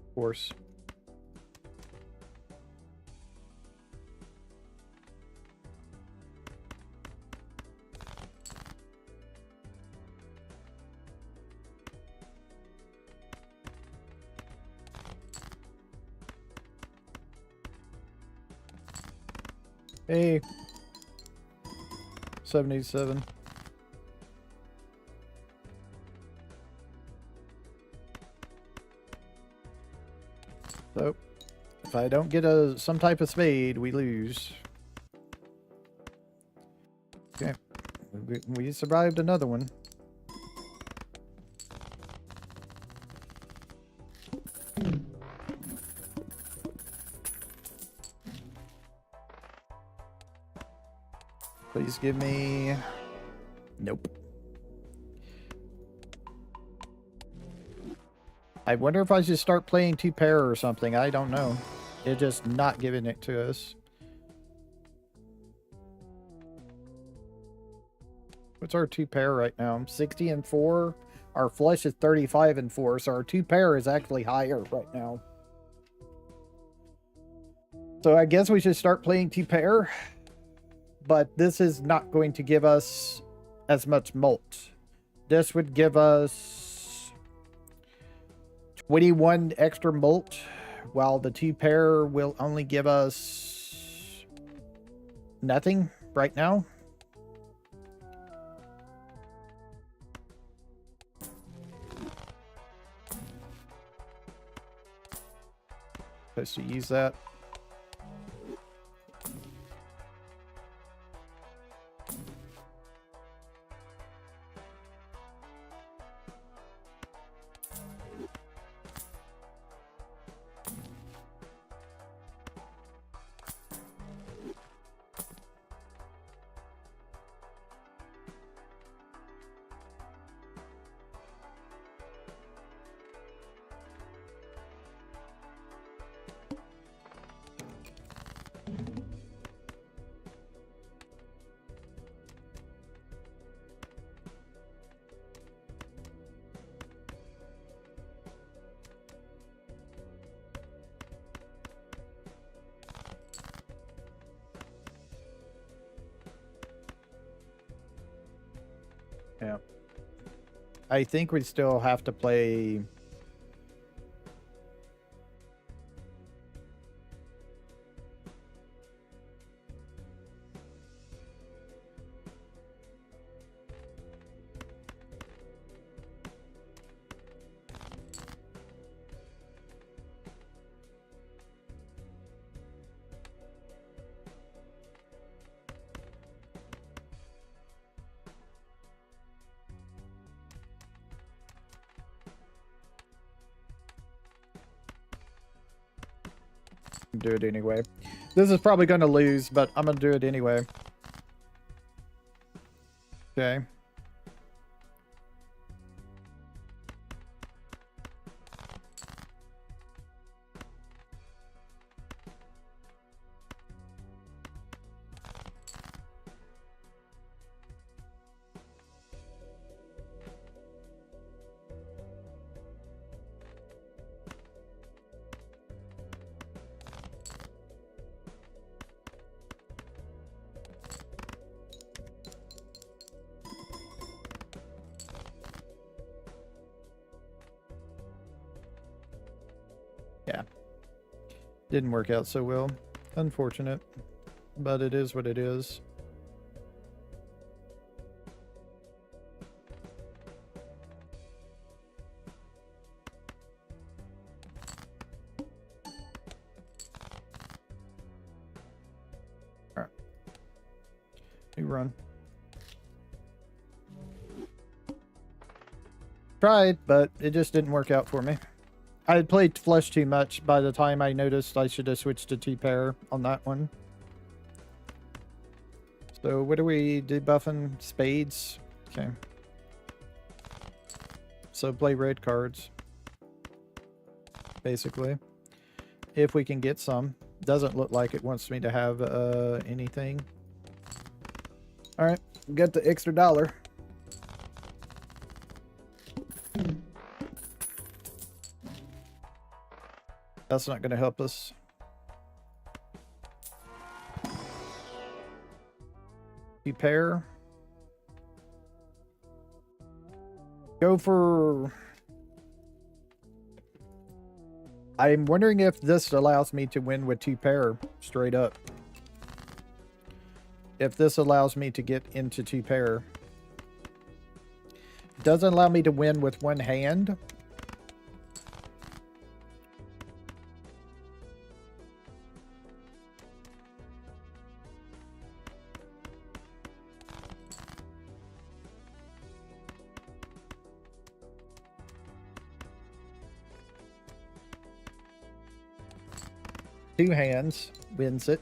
A: Of course. Hey. 77. So, if I don't get some type of spade, we lose. Okay. We survived another one. Please give me... Nope. I wonder if I should start playing 2-pair or something. I don't know. It's just not giving it to us. What's our 2-pair right now? 60 and 4. Our flush is 35 and 4, so our 2-pair is actually higher right now. So I guess we should start playing 2-pair. But this is not going to give us as much mult. This would give us 21 extra mult, while the 2-pair will only give us nothing right now. Supposed to use that. I think we still have to play... do it anyway. This is probably going to lose, but I'm going to do it anyway. Okay. Yeah. Didn't work out so well. Unfortunate. But it is what it is. Alright. We run. Tried, but it just didn't work out for me. I had played flush too much by the time I noticed I should have switched to two-pair on that one. So what are we debuffing? Spades? Okay. So play red cards. Basically. If we can get some. Doesn't look like it wants me to have anything. Alright, get the extra $1. That's not going to help us. Pair. Go for... I'm wondering if this allows me to win with two-pair straight up. If this allows me to get into two-pair. It doesn't allow me to win with one hand. Two hands wins it.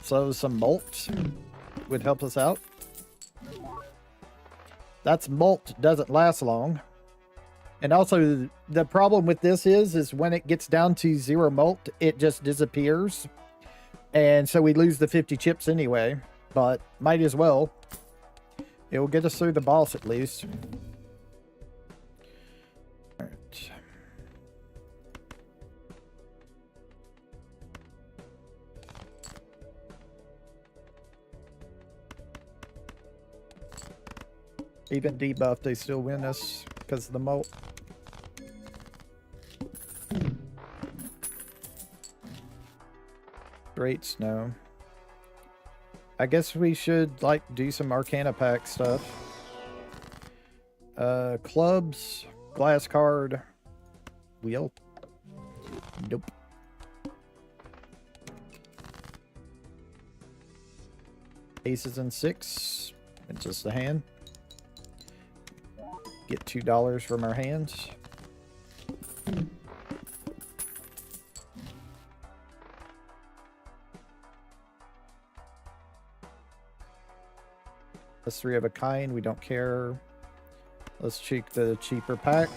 A: So some malt would help us out. That's malt doesn't last long. And also the problem with this is when it gets down to 0 malt, it just disappears. And so we lose the 50 chips anyway, but might as well. It will get us through the boss at least. All right. Even debuff, they still win us because of the malt. Great snow. I guess we should like do some Arcana pack stuff. Clubs, glass card, wheel. Nope. Aces and 6. It's just the hand. Get $2 from our hands. That's 3 of a kind. We don't care. Let's check the cheaper pack.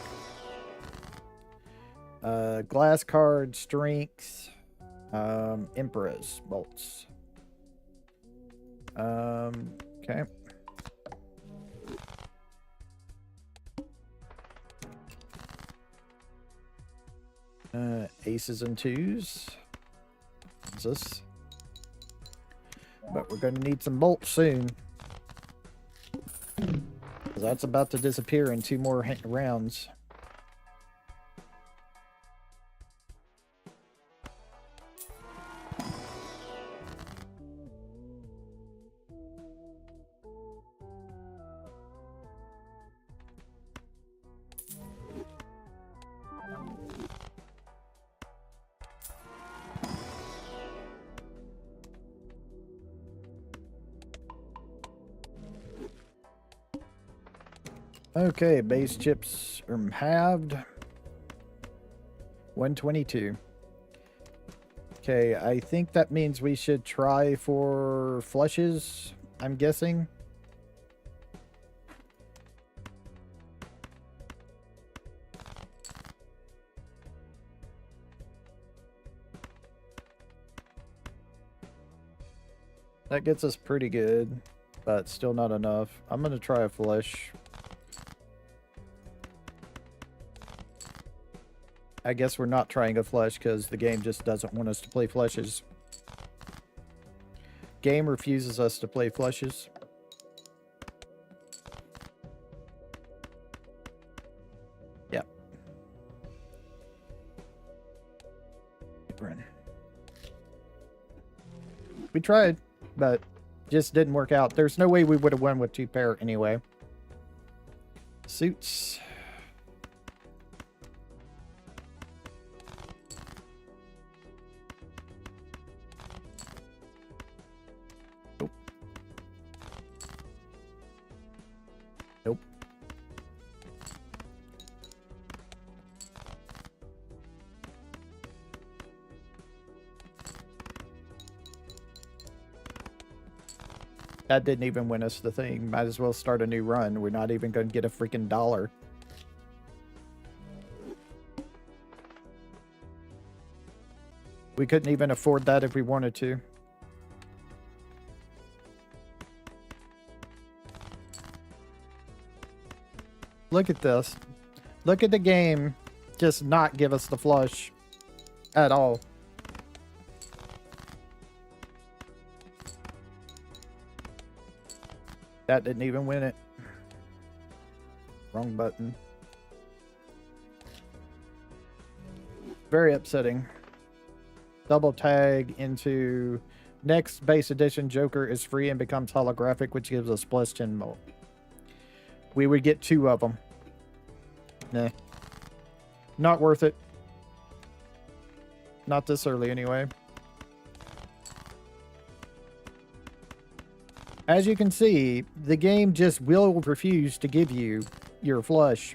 A: Glass card, strength, Emperor's bolts. Okay. Aces and 2s. What's this? But we're going to need some bolts soon. That's about to disappear in 2 more rounds. Okay, base chips are halved. 122. Okay, I think that means we should try for flushes, I'm guessing. That gets us pretty good, but still not enough. I'm going to try a flush. I guess we're not trying a flush because the game just doesn't want us to play flushes. Game refuses us to play flushes. Yep. We tried, but just didn't work out. There's no way we would have won with 2 pair anyway. Suits. Nope. Nope. That didn't even win us the thing. Might as well start a new run. We're not even going to get a freaking dollar. We couldn't even afford that if we wanted to. Look at this. Look at the game just not give us the flush at all. That didn't even win it. Wrong button. Very upsetting. Double tag into next base edition Joker is free and becomes holographic, which gives us plus 10 more. We would get 2 of them. Nah. Not worth it. Not this early anyway. As you can see, the game just will refuse to give you your flush.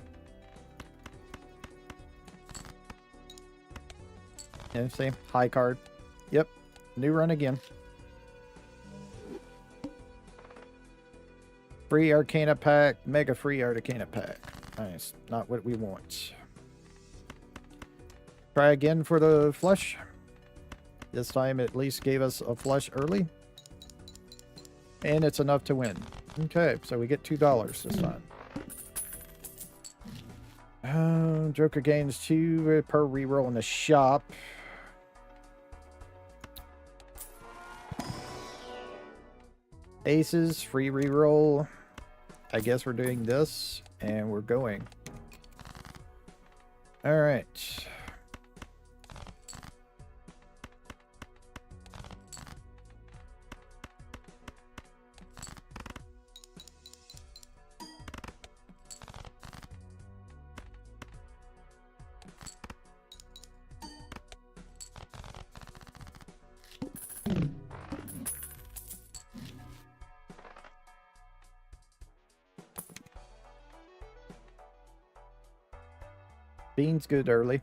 A: Yeah, see? High card. Yep. New run again. Free Arcana pack. Mega free Arcana pack. Nice. Not what we want. Try again for the flush. This time it at least gave us a flush early. And it's enough to win. Okay, so we get $2 this time. Joker gains 2 per reroll in the shop. Aces, free reroll. I guess we're doing this, and we're going. All right. Bean's good early.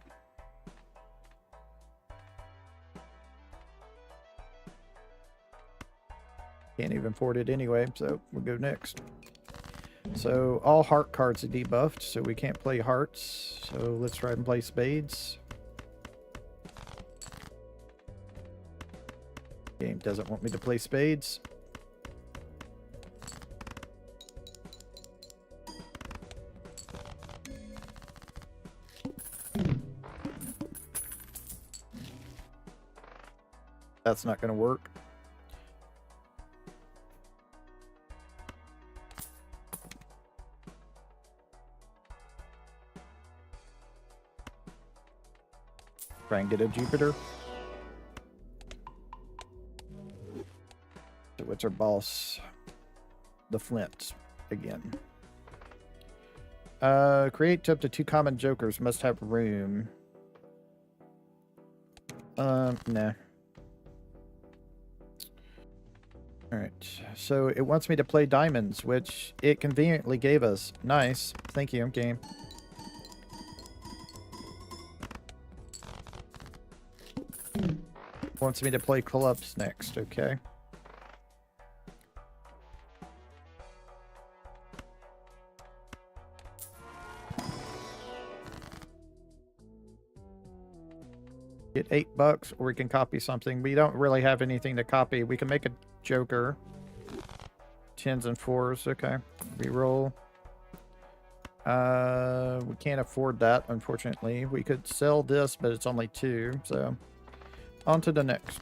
A: Can't even afford it anyway, so we'll go next. So all heart cards are debuffed, so we can't play hearts. So let's try and play spades. Game doesn't want me to play spades. That's not going to work. Try and get a Jupiter. So what's our boss? The Flint again. Create up to 2 common jokers. Must have room. Nah. Alright, so it wants me to play diamonds, which it conveniently gave us. Nice. Thank you, game. Wants me to play clubs next, okay. Get $8, or we can copy something. We don't really have anything to copy. We can make a joker. 10s and 4s, okay. Reroll. We can't afford that, unfortunately. We could sell this, but it's only 2, so on to the next.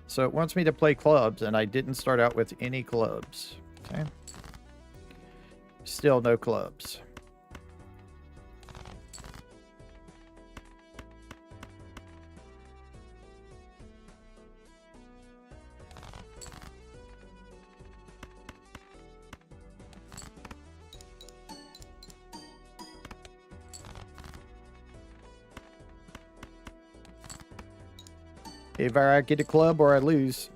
A: So it wants me to play clubs, and I didn't start out with any clubs. Okay. Still no clubs. Either I get a club or I lose.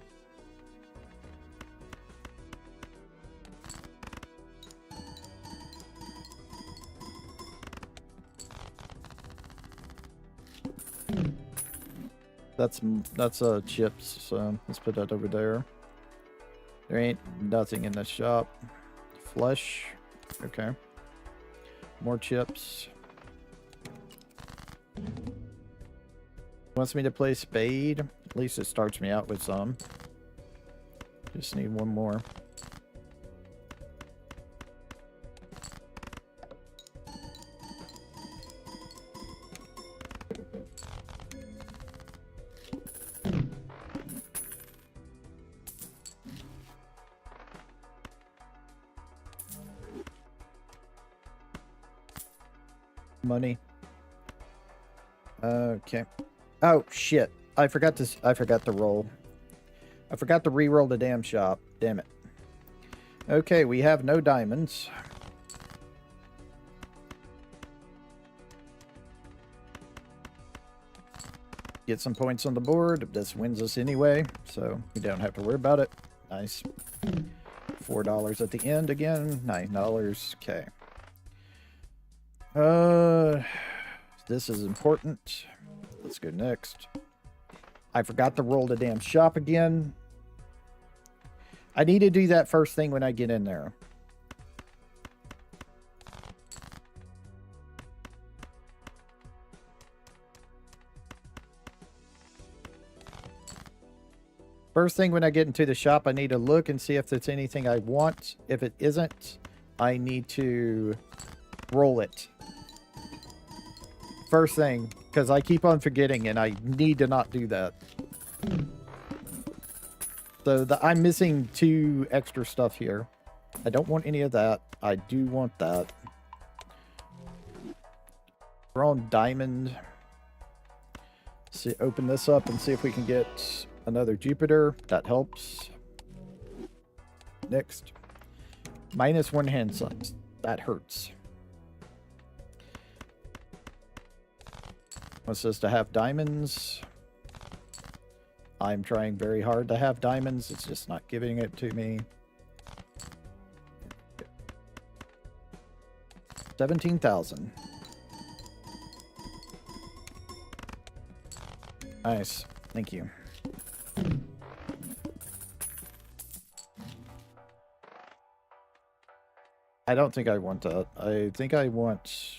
A: That's chips, so let's put that over there. There ain't nothing in the shop. Flush. Okay. More chips. Wants me to play spade. At least it starts me out with some. Just need one more. Money. Okay. Oh shit. I forgot to roll. I forgot to re-roll the damn shop. Damn it. Okay, we have no diamonds. Get some points on the board. This wins us anyway, so we don't have to worry about it. Nice. $4 at the end again. $9. Okay. This is important. Let's go next. I forgot to roll the damn shop again. I need to do that first thing when I get in there. First thing when I get into the shop, I need to look and see if there's anything I want. If it isn't, I need to roll it. First thing, because I keep on forgetting and I need to not do that. So I'm missing 2 extra stuff here. I don't want any of that. I do want that. We're on diamond. See, open this up and see if we can get another Jupiter. That helps. Next. -1 hand size. That hurts. Wants us to have diamonds. I'm trying very hard to have diamonds. It's just not giving it to me. 17,000. Nice. Thank you. I don't think I want that. I think I want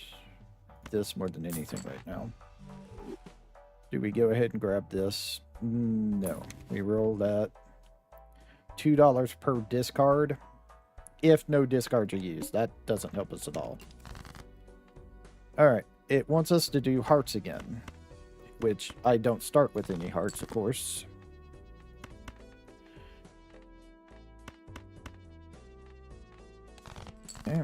A: this more than anything right now. Do we go ahead and grab this? No. We roll that. $2 per discard. If no discards are used. That doesn't help us at all. Alright. It wants us to do hearts again. Which I don't start with any hearts, of course. Okay.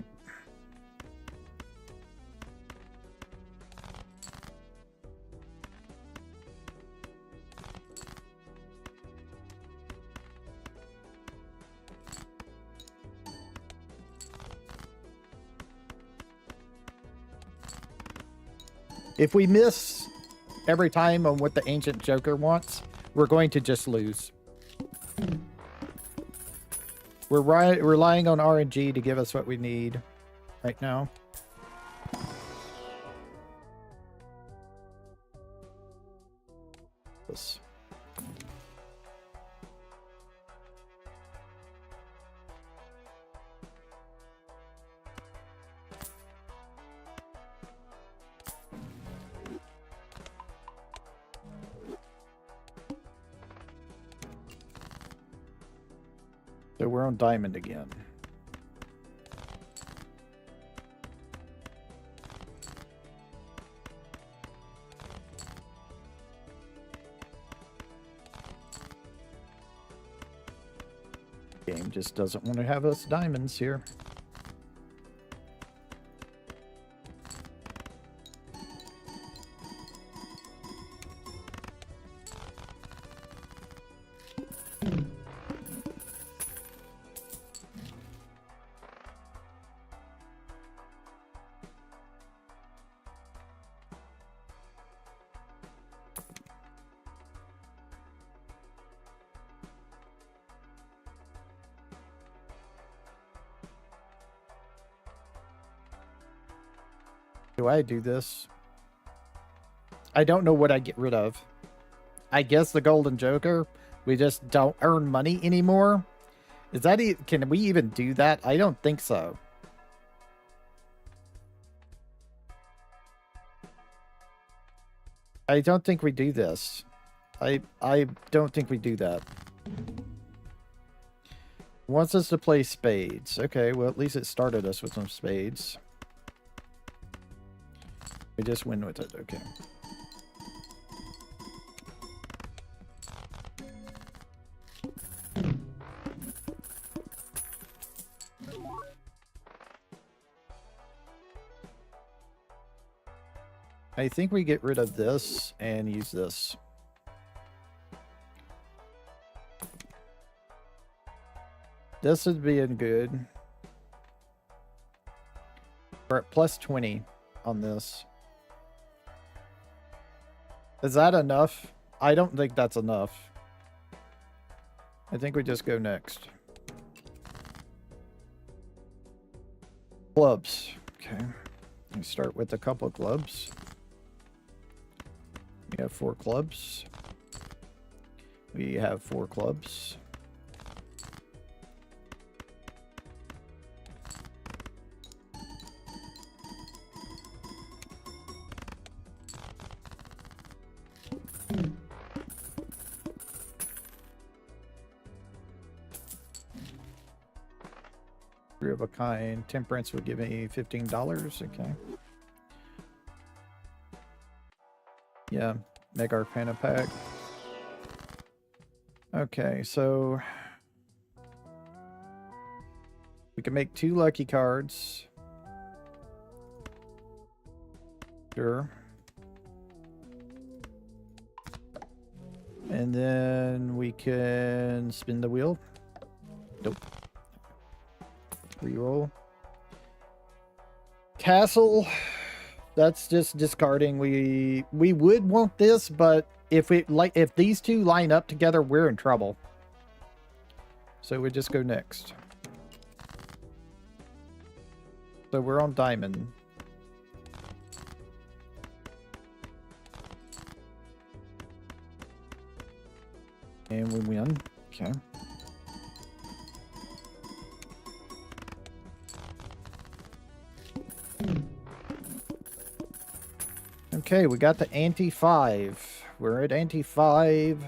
A: If we miss every time on what the Ancient Joker wants, we're going to just lose. We're relying on RNG to give us what we need right now. This. So we're on diamond again. Game just doesn't want to have us diamonds here. Do I do this? I don't know what I get rid of. I guess the Golden Joker. We just don't earn money anymore. Is that can we even do that? I don't think so. I don't think we do this. I don't think we do that. Wants us to play spades. Okay, well at least it started us with some spades. We just win with it, okay. I think we get rid of this and use this. This is being good. We're at plus 20 on this. Is that enough? I don't think that's enough. I think we just go next. Clubs. Okay. We start with a couple of clubs. We have 4 clubs. We have 4 clubs. Three of a kind. Temperance would give me $15. Okay. Yeah, Mega Arcana pack. Okay, so we can make 2 lucky cards. Sure. And then we can spin the wheel. Nope. Reroll. Castle. That's just discarding. We would want this, but if these 2 line up together, we're in trouble. So we just go next. So we're on diamond. And we win. Okay. Okay, we got the ante 5. We're at ante 5.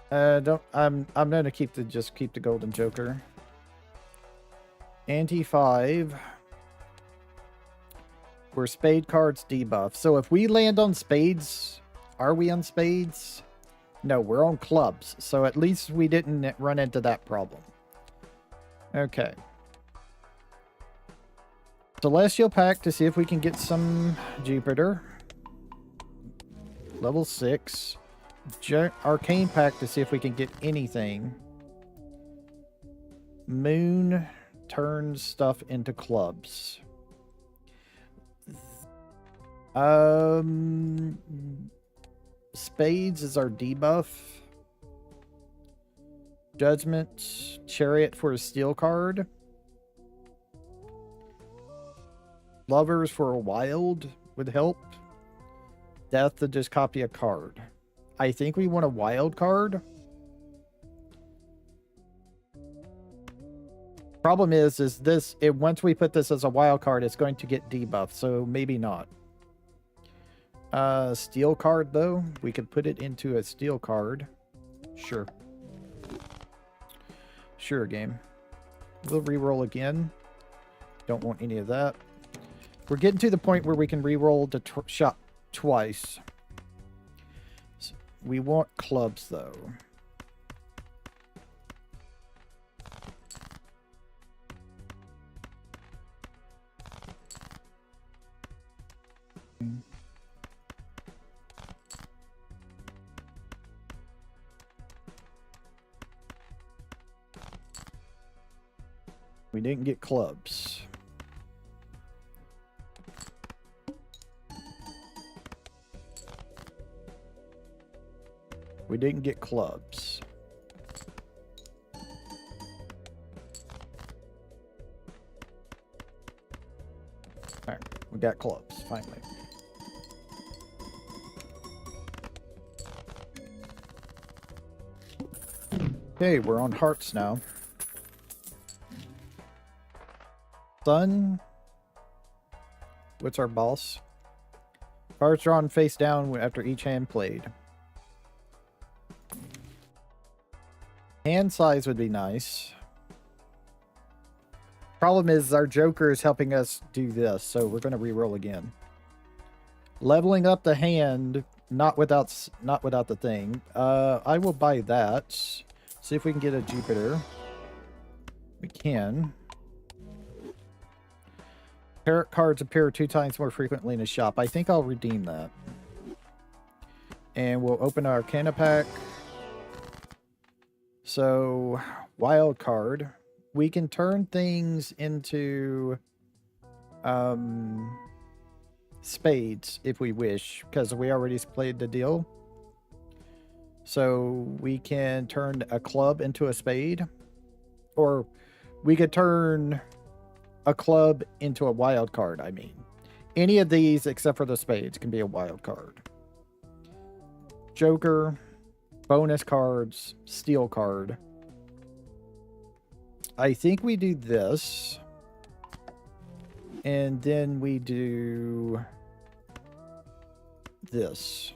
A: I'm gonna keep the Golden Joker. Ante 5. We're spade cards debuff. So if we land on spades, are we on spades? No, we're on clubs. So at least we didn't run into that problem. Okay. Celestial pack to see if we can get some Jupiter. Level 6. Arcane pack to see if we can get anything. Moon turns stuff into clubs. Spades is our debuff. Judgment, Chariot for a steel card. Lovers for a wild would help. Death to just copy a card. I think we want a wild card. Problem is this, once we put this as a wild card, it's going to get debuffed, so maybe not. Steel card, though. We could put it into a steel card. Sure. Sure, game. We'll re-roll again. Don't want any of that. We're getting to the point where we can re-roll the shot twice. So we want clubs, though. We didn't get clubs. We didn't get clubs. Alright, we got clubs, finally. Okay, we're on hearts now. Sun. What's our boss? Cards drawn face down after each hand played. Hand size would be nice. Problem is our Joker is helping us do this, so we're going to re-roll again. Leveling up the hand, not without the thing. I will buy that. See if we can get a Jupiter. We can. Parrot cards appear 2 times more frequently in a shop. I think I'll redeem that. And we'll open our Arcana pack. So, wild card. We can turn things into spades if we wish, because we already played the deal. So we can turn a club into a spade. Or we could turn a club into a wild card, I mean. Any of these except for the spades can be a wild card. Joker, bonus cards, steel card. I think we do this. And then we do this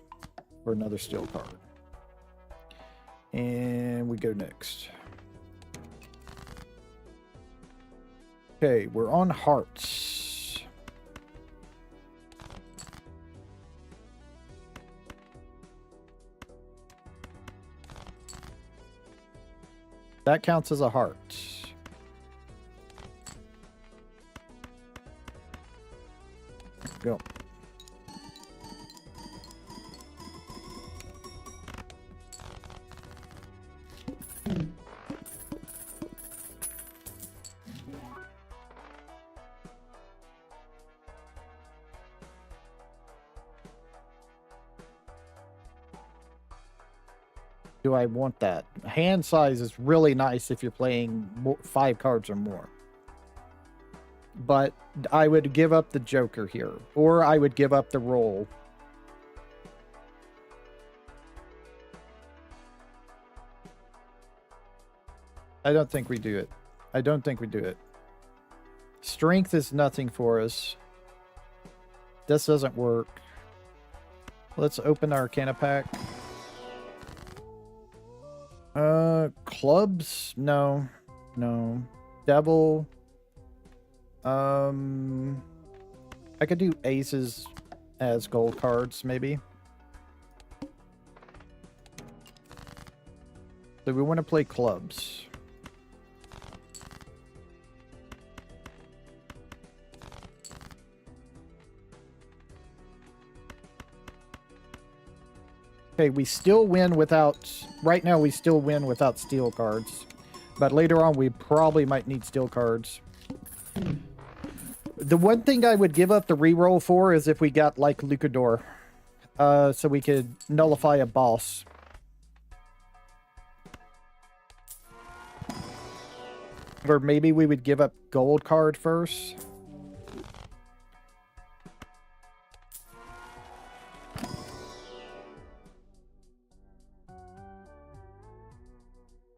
A: for another steel card. And we go next. Okay, we're on hearts. That counts as a heart. Go. Do I want that? Hand size is really nice if you're playing 5 cards or more. But I would give up the Joker here. Or I would give up the roll. I don't think we do it. I don't think we do it. Strength is nothing for us. This doesn't work. Let's open our Arcana pack. Clubs? No. No. Devil. I could do aces as gold cards, maybe. So we want to play clubs. Okay, we still win without... Right now, we still win without steel cards. But later on, we probably might need steel cards. The one thing I would give up the reroll for is if we got like Lucador. So we could nullify a boss. Or maybe we would give up gold card first.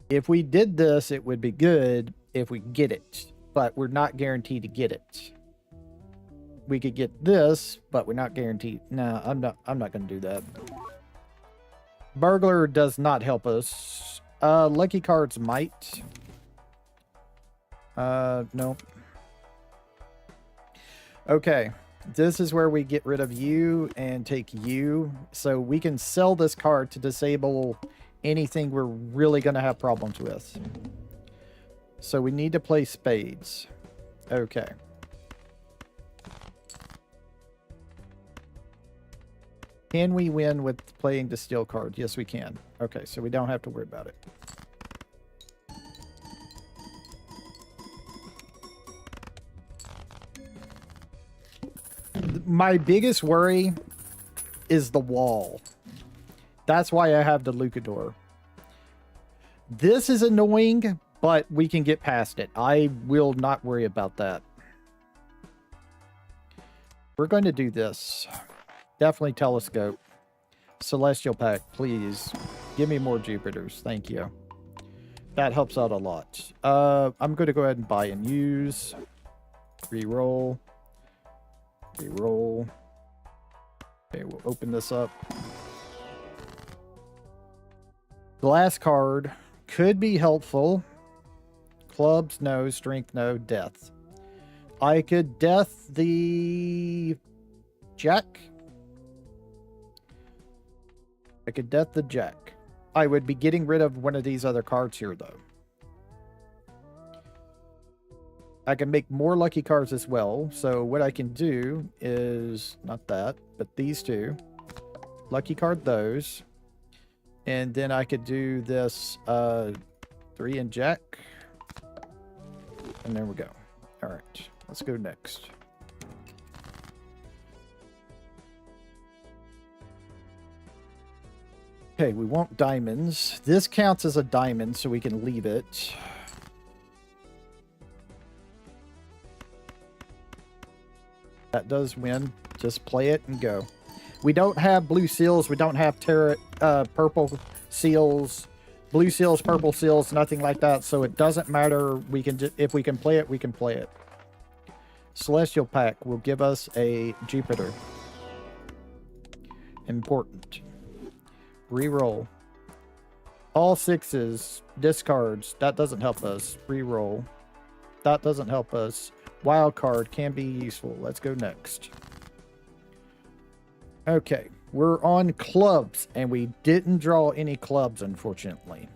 A: If we did this, it would be good if we get it, but we're not guaranteed to get it. We could get this, but we're not guaranteed. No, I'm not going to do that. Burglar does not help us. Lucky cards might. No. Okay. This is where we get rid of you and take you. So we can sell this card to disable anything we're really going to have problems with. So we need to play spades. Okay. Can we win with playing the steel card? Yes, we can. Okay, so we don't have to worry about it. My biggest worry is the wall. That's why I have the Lucador. This is annoying, but we can get past it. I will not worry about that. We're going to do this. Definitely telescope. Celestial pack, please. Give me more Jupiters. Thank you. That helps out a lot. I'm going to go ahead and buy and use. Reroll. Reroll. Okay, we'll open this up. Glass card could be helpful. Clubs, no. Strength, no. Death. I could death the Jack. I could death the Jack. I would be getting rid of one of these other cards here, though. I can make more lucky cards as well. So what I can do is, not that, but these two. Lucky card those. And then I could do this 3 and Jack. And there we go. All right, let's go next. Okay, we want diamonds. This counts as a diamond, so we can leave it. That does win. Just play it and go. We don't have blue seals. We don't have purple seals. Blue seals, purple seals, nothing like that. So it doesn't matter. We can if we can play it, we can play it. Celestial pack will give us a Jupiter. Important. Reroll. All sixes. Discards. That doesn't help us. Reroll. That doesn't help us. Wild card can be useful. Let's go next. Okay, we're on clubs, and we didn't draw any clubs, unfortunately.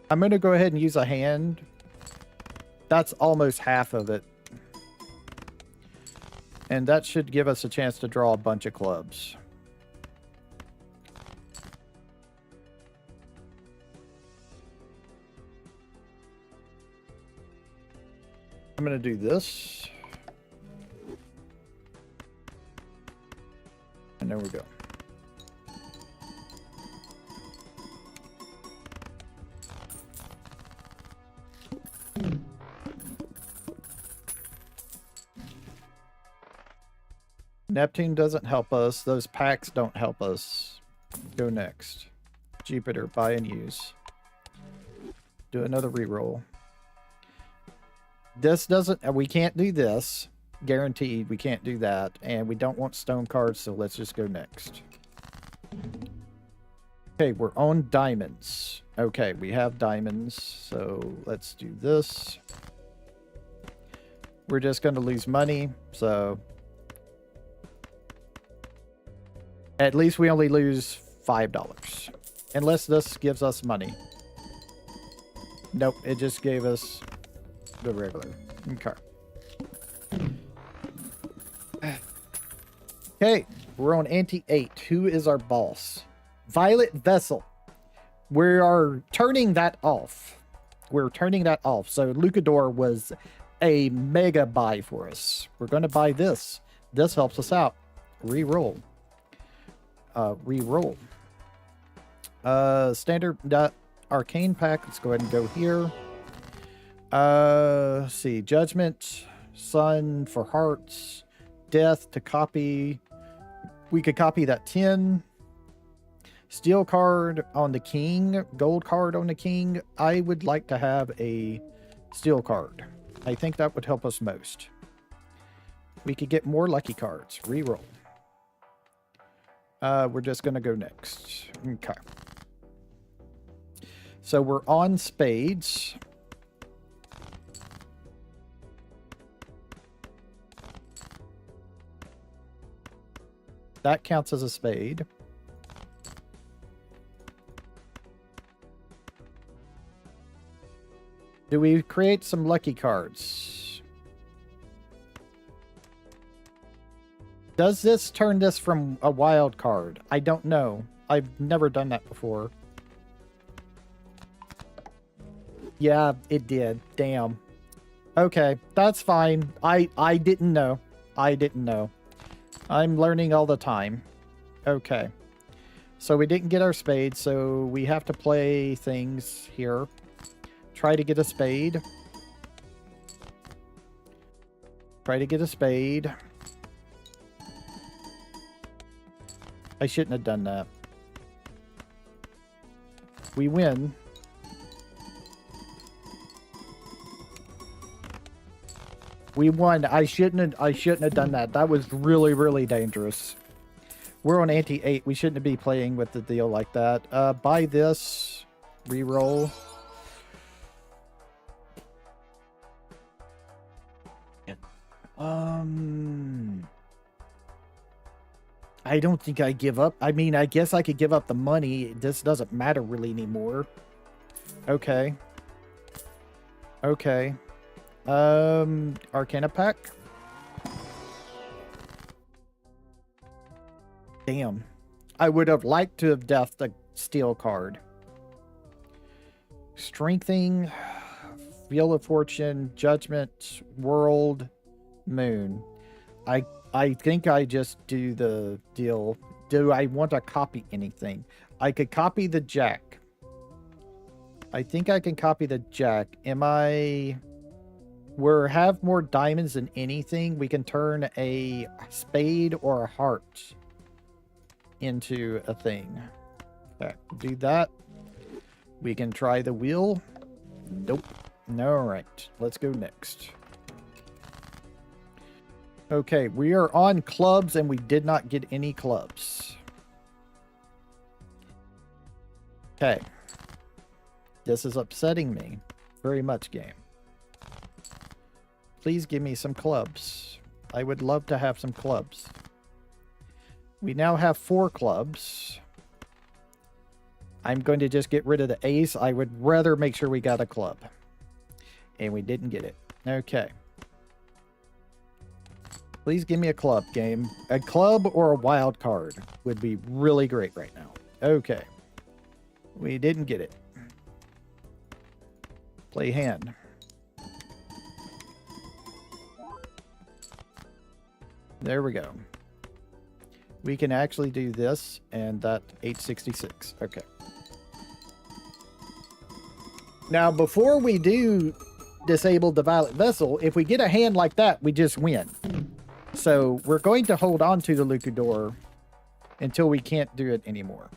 A: I'm going to go ahead and use a hand. That's almost half of it. And that should give us a chance to draw a bunch of clubs. I'm going to do this. And there we go. Neptune doesn't help us. Those packs don't help us. Go next. Jupiter, buy and use. Do another reroll. This doesn't, we can't do this. Guaranteed, we can't do that. And we don't want stone cards, so let's just go next. Okay, we're on diamonds. Okay, we have diamonds, so let's do this. We're just going to lose money, so... At least we only lose $5. Unless this gives us money. Nope, it just gave us the regular. Okay. Okay, We're on ante 8. Who is our boss? Violet Vessel. We are turning that off. We're turning that off. So Lucador was a mega buy for us. We're going to buy this. This helps us out. Reroll. Reroll. Standard arcane pack. Let's go ahead and go here. Let's see. Judgment. Sun for hearts. Death to copy. We could copy that 10. Steel card on the king. Gold card on the king. I would like to have a steel card. I think that would help us most. We could get more lucky cards. Reroll. We're just going to go next. Okay. So we're on spades. That counts as a spade. Do we create some lucky cards? Does this turn this from a wild card? I don't know. I've never done that before. Yeah, it did. Damn. Okay, that's fine. I didn't know. I didn't know. I'm learning all the time. Okay. So we didn't get our spade, so we have to play things here. Try to get a spade. Try to get a spade. I shouldn't have done that. We win. We won. I shouldn't have done that. That was really, really dangerous. We're on ante 8. We shouldn't be playing with the deal like that. Buy this. Reroll. I don't think I give up. I mean, I guess I could give up the money. This doesn't matter really anymore. Okay. Okay. Arcana pack. Damn. I would have liked to have deathed the steel card. Strengthening, Wheel of Fortune, Judgment, World, Moon. I think I just do the deal. Do I want to copy anything? I could copy the Jack. I think I can copy the Jack. Am I... We have more diamonds than anything. We can turn a spade or a heart into a thing. Okay, do that. We can try the wheel. Nope. All right, let's go next. Okay, we are on clubs and we did not get any clubs. Okay. This is upsetting me very much, game. Please give me some clubs. I would love to have some clubs. We now have 4 clubs. I'm going to just get rid of the ace. I would rather make sure we got a club. And we didn't get it. Okay. Please give me a club, game. A club or a wild card would be really great right now. Okay. We didn't get it. Play hand. There we go. We can actually do this and that 866. Okay. Now, before we do disable the Violet Vessel, if we get a hand like that, we just win. So we're going to hold on to the Lucador until we can't do it anymore.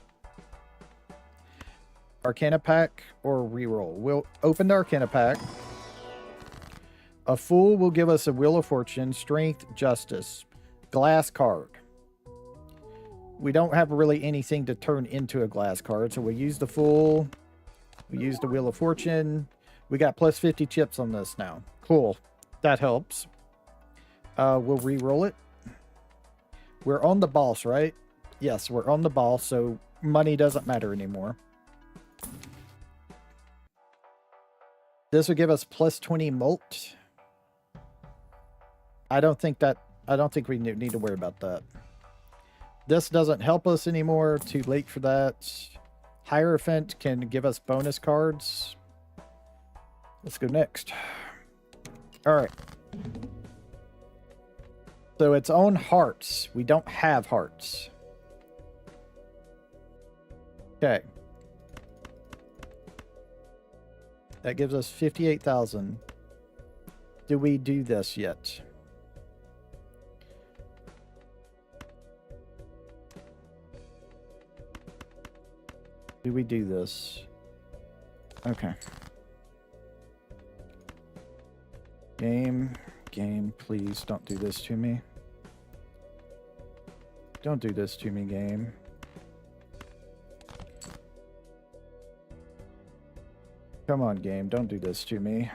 A: Arcana pack or reroll. We'll open the Arcana pack. A Fool will give us a Wheel of Fortune, Strength, Justice, Glass card. We don't have really anything to turn into a glass card, so we'll use the Fool. We use the Wheel of Fortune. We got plus 50 chips on this now. Cool. That helps. We'll re-roll it. We're on the boss, right? Yes, we're on the boss, so money doesn't matter anymore. This will give us plus 20 molt. I don't think we need to worry about that. This doesn't help us anymore. Too late for that. Hierophant can give us bonus cards. Let's go next. All right. So it's on hearts. We don't have hearts. Okay. That gives us 58,000. Do we do this yet? Do we do this? Okay. Game, please don't do this to me. Don't do this to me, game. Come on, game, don't do this to me.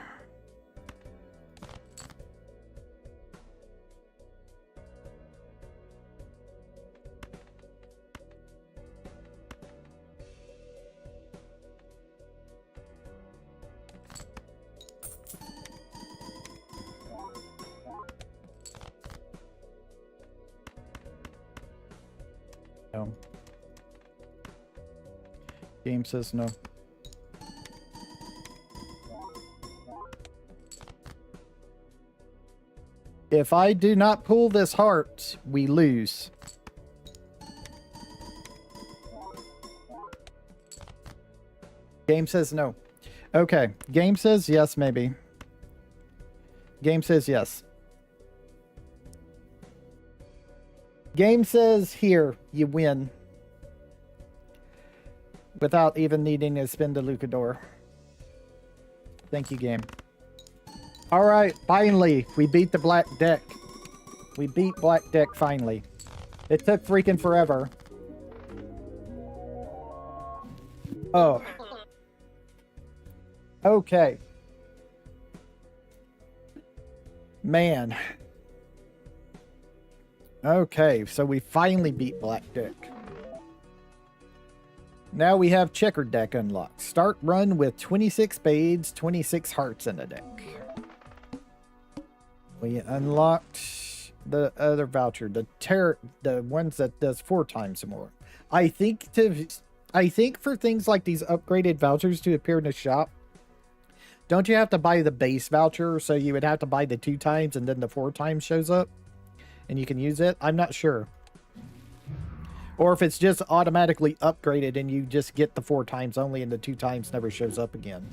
A: No. Game says no. If I do not pull this heart, we lose. Game says no. Okay. Game says yes, maybe. Game says yes. Game says here, you win. Without even needing to spend the Lucador. Thank you, game. Alright, finally, we beat the black deck. We beat black deck finally. It took freaking forever. Oh. Okay. Man. Okay, so we finally beat black deck. Now we have checkered deck unlocked. Start run with 26 spades, 26 hearts in the deck. We unlocked the other voucher, the ones that does 4 times more. I think for things like these upgraded vouchers to appear in the shop, don't you have to buy the base voucher? So you would have to buy the 2 times and then the 4 times shows up and you can use it. I'm not sure. Or if it's just automatically upgraded and you just get the 4 times only and the 2 times never shows up again.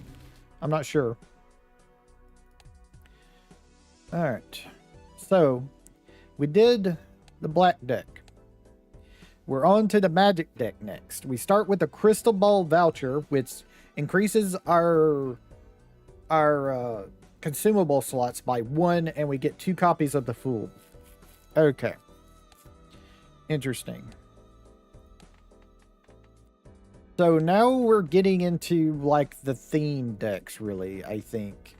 A: I'm not sure. Alright. So, we did the black deck. We're on to the magic deck next. We start with the crystal ball voucher, which increases our consumable slots by 1, and we get 2 copies of the Fool. Okay. Interesting. So now we're getting into, like, the theme decks, really, I think.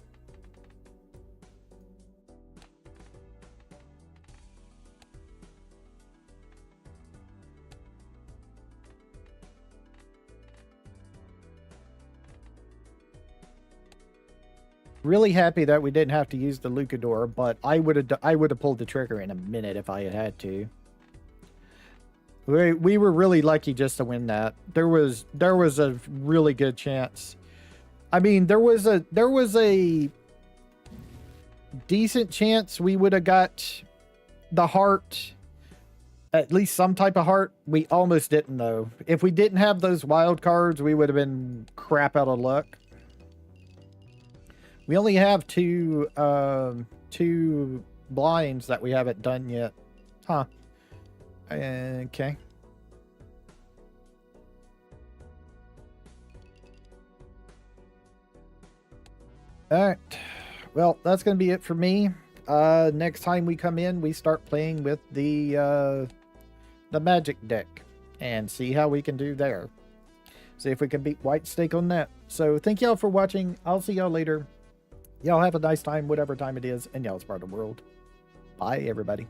A: Really happy that we didn't have to use the Lucador, but I would have pulled the trigger in a minute if I had to. We were really lucky just to win that. There was a really good chance. I mean, there was a decent chance we would have got the heart, at least some type of heart. We almost didn't though. If we didn't have those wild cards, we would have been crap out of luck. We only have two blinds that we haven't done yet. Huh. Okay. Alright. Well, that's going to be it for me. Next time we come in, we start playing with the magic deck. And see how we can do there. See if we can beat White Stake on that. So, thank y'all for watching. I'll see y'all later. Y'all have a nice time, whatever time it is, in y'all's part of the world. Bye, everybody.